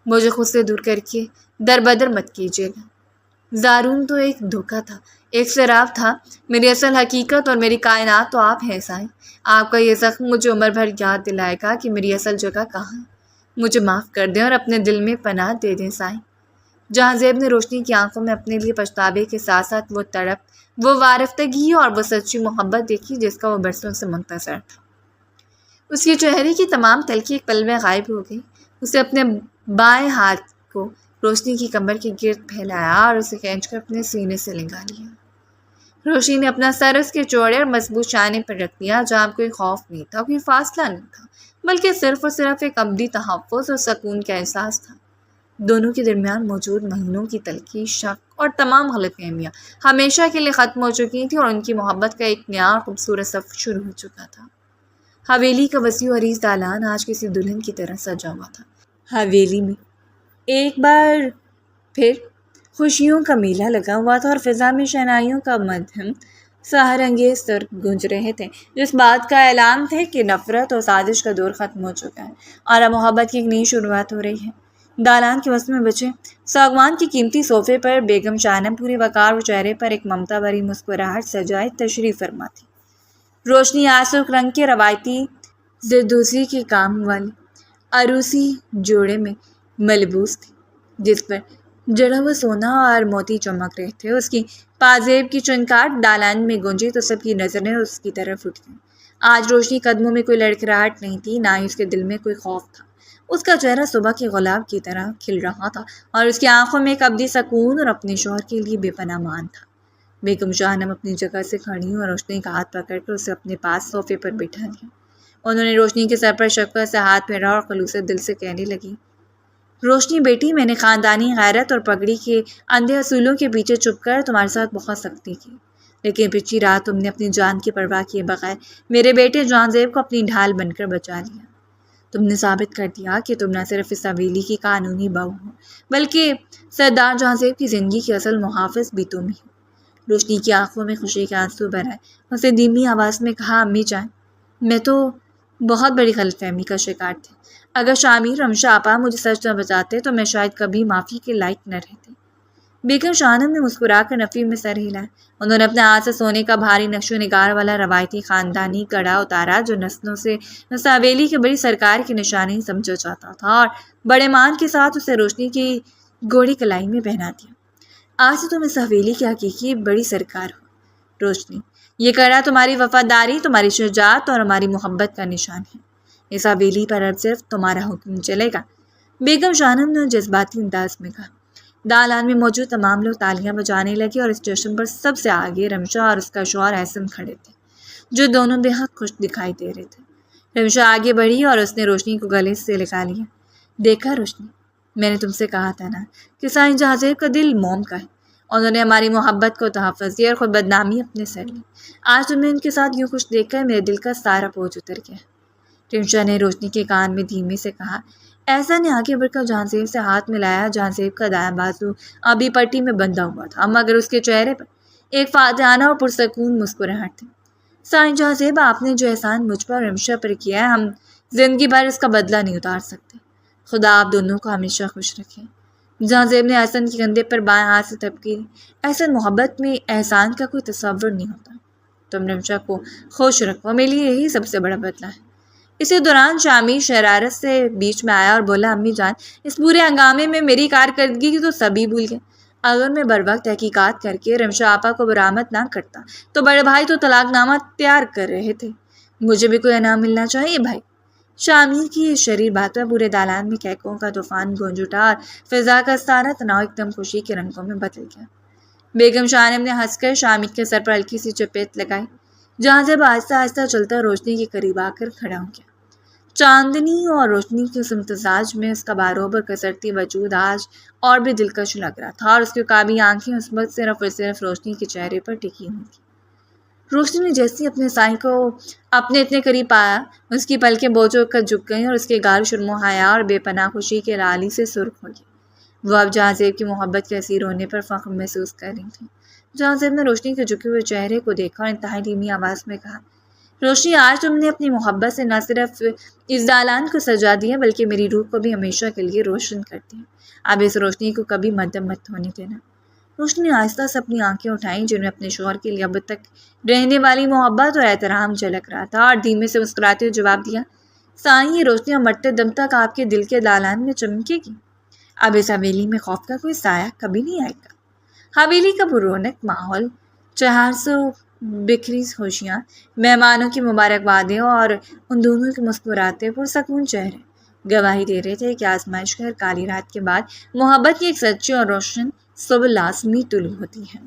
مجھے خود سے دور کر کے در بدر مت کیجیے گا۔ زارون تو ایک دھوکہ تھا، ایک سراب تھا، میری اصل حقیقت اور میری کائنات تو آپ ہیں سائیں۔ آپ کا یہ زخم مجھے عمر بھر یاد دلائے گا کہ میری اصل جگہ کہاں ہے۔ مجھے معاف کر دیں اور اپنے دل میں پناہ دے دیں سائیں۔ جہازیب نے روشنی کی آنکھوں میں اپنے لیے پچھتاوے کے ساتھ ساتھ وہ تڑپ، وہ وارفتگی اور وہ سچی محبت دیکھی جس کا وہ برسوں سے منتظر تھا۔ اس کے چہرے کی تمام تلخی ایک پل میں غائب ہو گئی۔ اسے اپنے بائیں ہاتھ کو روشنی کی کمر کے گرد پھیلایا اور اسے کھینچ کر اپنے سینے سے لگا لیا۔ روشنی نے اپنا سر اس کے چوڑے اور مضبوط شانے پر رکھ دیا جہاں کوئی خوف نہیں تھا، کوئی فاصلہ نہیں تھا، بلکہ صرف اور صرف ایک ابدی تحفظ اور سکون کا احساس تھا۔ دونوں کے درمیان موجود مہینوں کی تلخی، شک اور تمام غلط فہمیاں ہمیشہ کے لیے ختم ہو چکی تھیں اور ان کی محبت کا ایک نیا اور خوبصورت سفر شروع ہو چکا تھا۔ حویلی کا وسیع و عریض دالان آج کسی دلہن کی طرح سجا ہوا تھا۔ حویلی میں ایک بار پھر خوشیوں کا میلہ لگا ہوا تھا اور فضا میں شہنائیوں کا مدھم سحر انگیز سر گونج رہے تھے، جس بات کا اعلان تھے کہ نفرت اور سازش کا دور ختم ہو چکا ہے اور اب محبت کی ایک نئی شروعات ہو رہی ہے۔ دالان کے وسط میں بچے ساگوان کی قیمتی صوفے پر بیگم شانم پورے وقار و چہرے پر ایک ممتا بھری مسکراہٹ سجائے تشریف فرما تھی۔ روشنی آسک رنگ کے روایتی زردوزی کے کام والے عروسی جوڑے میں ملبوس تھی جس پر جڑا ہوا سونا اور موتی چمک رہے تھے۔ اس کی پازیب کی چنکاٹ دالان میں گونجی تو سب کی نظریں اس کی طرف اٹھ گئیں۔ آج روشنی قدموں میں کوئی لڑکھڑاہٹ نہیں تھی، نہ ہی اس کے دل میں کوئی خوف تھا۔ اس کا چہرہ صبح کے گلاب کی طرح کھل رہا تھا اور اس کی آنکھوں میں ایک ابدی سکون اور اپنے شوہر کے لیے بے پناہ مان تھا۔ بیگم شاہنم اپنی جگہ سے کھڑی اور روشنی کا ہاتھ پکڑ کر اسے اپنے پاس صوفے پر بٹھا دیا۔ انہوں نے روشنی کے سر پر شفقت سے ہاتھ پھیرا اور خلوص دل سے کہنے لگی، روشنی بیٹی، میں نے خاندانی غیرت اور پگڑی کے اندھے اصولوں کے پیچھے چھپ کر تمہارے ساتھ بہت سختی کی، لیکن پچھلی رات تم نے اپنی جان کی پرواہ کیے بغیر میرے بیٹے جان زیب کو اپنی ڈھال بن کر بچا لیا۔ تم نے ثابت کر دیا کہ تم نہ صرف اس حویلی کی قانونی بہو ہو بلکہ سردار جان زیب کی زندگی کی اصل محافظ بھی تم ہی ہو۔ روشنی کی آنکھوں میں خوشی کے آنسو بھر آئے۔ اسے دھیمی آواز میں کہا، امی جان، میں تو بہت بڑی غلط فہمی کا شکار تھی۔ اگر شامیر رمشا آپا مجھے سچ نہ بتاتے تو میں شاید کبھی معافی کے لائق نہ رہتی۔ بیگم شاہنم نے مسکرا کر نفی میں سر ہلایا۔ انہوں نے اپنے ہاتھ سے سونے کا بھاری نقش و نگار والا روایتی خاندانی کڑا اتارا جو نسلوں سے اس حویلی کی بڑی سرکار کی نشانی سمجھا جاتا تھا، اور بڑے مان کے ساتھ اسے روشنی کی گوڑی کلائی میں پہنا دیا۔ آج سے تم اس حویلی کی حقیقی بڑی سرکار ہو روشنی۔ یہ کڑا تمہاری وفاداری، تمہاری شجاعت اور ہماری محبت کا نشان ہے۔ اس حویلی پر اب صرف تمہارا حکم چلے گا، بیگم شاہنم نے جذباتی انداز میں کہا۔ دالان میں موجود تمام لوگ تالیاں بجانے لگے اور اس جشن پر سب سے آگے رمشا اور اس کا شوہر احسن کھڑے تھے، جو دونوں بے حد خوش دکھائی دے رہے تھے۔ رمشا آگے بڑھی اور اس نے روشنی کو گلے سے لگا لیا۔ دیکھا روشنی، میں نے تم سے کہا تھا نا کہ سائیں جہاں زیب کا دل موم کا ہے۔ انہوں نے ہماری محبت کو تحفظ دیا اور خود بدنامی اپنے سر لی۔ آج تمہیں ان کے ساتھ یوں خوش دیکھ کر میرے دل کا سارا بوجھ اتر گیا۔ رمشا نے روشنی کے کان میں دھیمے سے کہا۔ ایسا نے آگے بڑھ کر جہاں زیب سے ہاتھ ملایا۔ جہاں زیب کا دایاں بازو ابھی پٹی میں بندھا ہوا تھا، مگر اس کے چہرے پر ایک فاتحانہ اور پرسکون مسکراہٹ تھی۔ سائیں جہاں زیب، آپ نے جو احسان مجھ پر اور رمشا پر کیا ہے، ہم زندگی بھر اس کا بدلہ نہیں اتار سکتے۔ خدا آپ دونوں کو ہمیشہ خوش رکھے۔ جہاں زیب نے احسن کے کندھے پر بائیں ہاتھ سے تھپکی دی۔ احسن، محبت میں احسان کا کوئی تصور نہیں ہوتا۔ تم رمشا کو خوش رکھو، میرے لیے یہی سب سے بڑا بدلہ ہے۔ اسی دوران شامیر شرارت سے بیچ میں آیا اور بولا، امی جان، اس پورے ہنگامے میں میری کارکردگی کی تو سبھی بھول گئے۔ اگر میں بر وقت تحقیقات کر کے رمشا آپا کو برآمد نہ کرتا تو بڑے بھائی تو طلاق نامہ تیار کر رہے تھے۔ مجھے بھی کوئی انعام ملنا چاہیے بھائی۔ شامیر کی اس شریر بات پر پورے دالان میں کہکوں کا طوفان گونج اٹھا اور فضا کا سارا تناؤ ایک دم خوشی کے رنگوں میں بدل گیا۔ بیگم شاہنم نے ہنس کر شامیر کے سر پر ہلکی سی چپیٹ لگائی۔ جہاں زیب آہستہ آہستہ چلتا روشنی کے قریب آ کر کھڑا ہو گیا۔ چاندنی اور روشنی کے اس امتزاج میں اس کا باروبر کسرتی وجود آج اور بھی دلکش لگ رہا تھا، اور اس کی عقابی آنکھیں اس وقت صرف اور صرف روشنی کے چہرے پر ٹکی ہوئی تھیں۔ روشنی نے جیسے اپنے سائیں کو اپنے اتنے قریب پایا، اس کی پلکیں بوجھ ہو کر جھک گئیں اور اس کے گال شرم و حیا اور بے پناہ خوشی کے لالی سے سرخ ہو گئے۔ وہ اب جہاں زیب کی محبت کے اسیر ہونے پر فخر محسوس کر رہی تھیں۔ جہاں زیب نے روشنی کے جھکے ہوئے چہرے کو دیکھا اور انتہائی دھیمی آواز میں کہا، روشنی، آج تم نے اپنی محبت سے نہ صرف اس دالان کو سجا دیا بلکہ میری روح کو بھی ہمیشہ کے لیے روشن کر دیا۔ اب اس روشنی کو کبھی مدھم مت ہونے دینا۔ روشنی نے آہستہ سے اپنی آنکھیں اٹھائیں جن میں اپنے شوہر کے لیے اب تک رہنے والی محبت اور احترام جھلک رہا تھا، اور دھیمے سے مسکراتے ہوئے جواب دیا، سائیں، یہ روشنیاں مرتے دم تک آپ کے دل کے دالان میں چمکے گی۔ اب اس حویلی میں خوف کا کوئی سایہ کبھی نہیں آئے گا۔ حویلی کا پررونق ماحول، چہار سو بکھری خوشیاں، مہمانوں کی مبارکبادیں اور ان دونوں کے مسکراتے پرسکون چہرے گواہی دے رہے تھے کہ آزمائش کی ہر کالی رات کے بعد محبت کی ایک سچی اور روشن صبح لازمی طلوع ہوتی ہے۔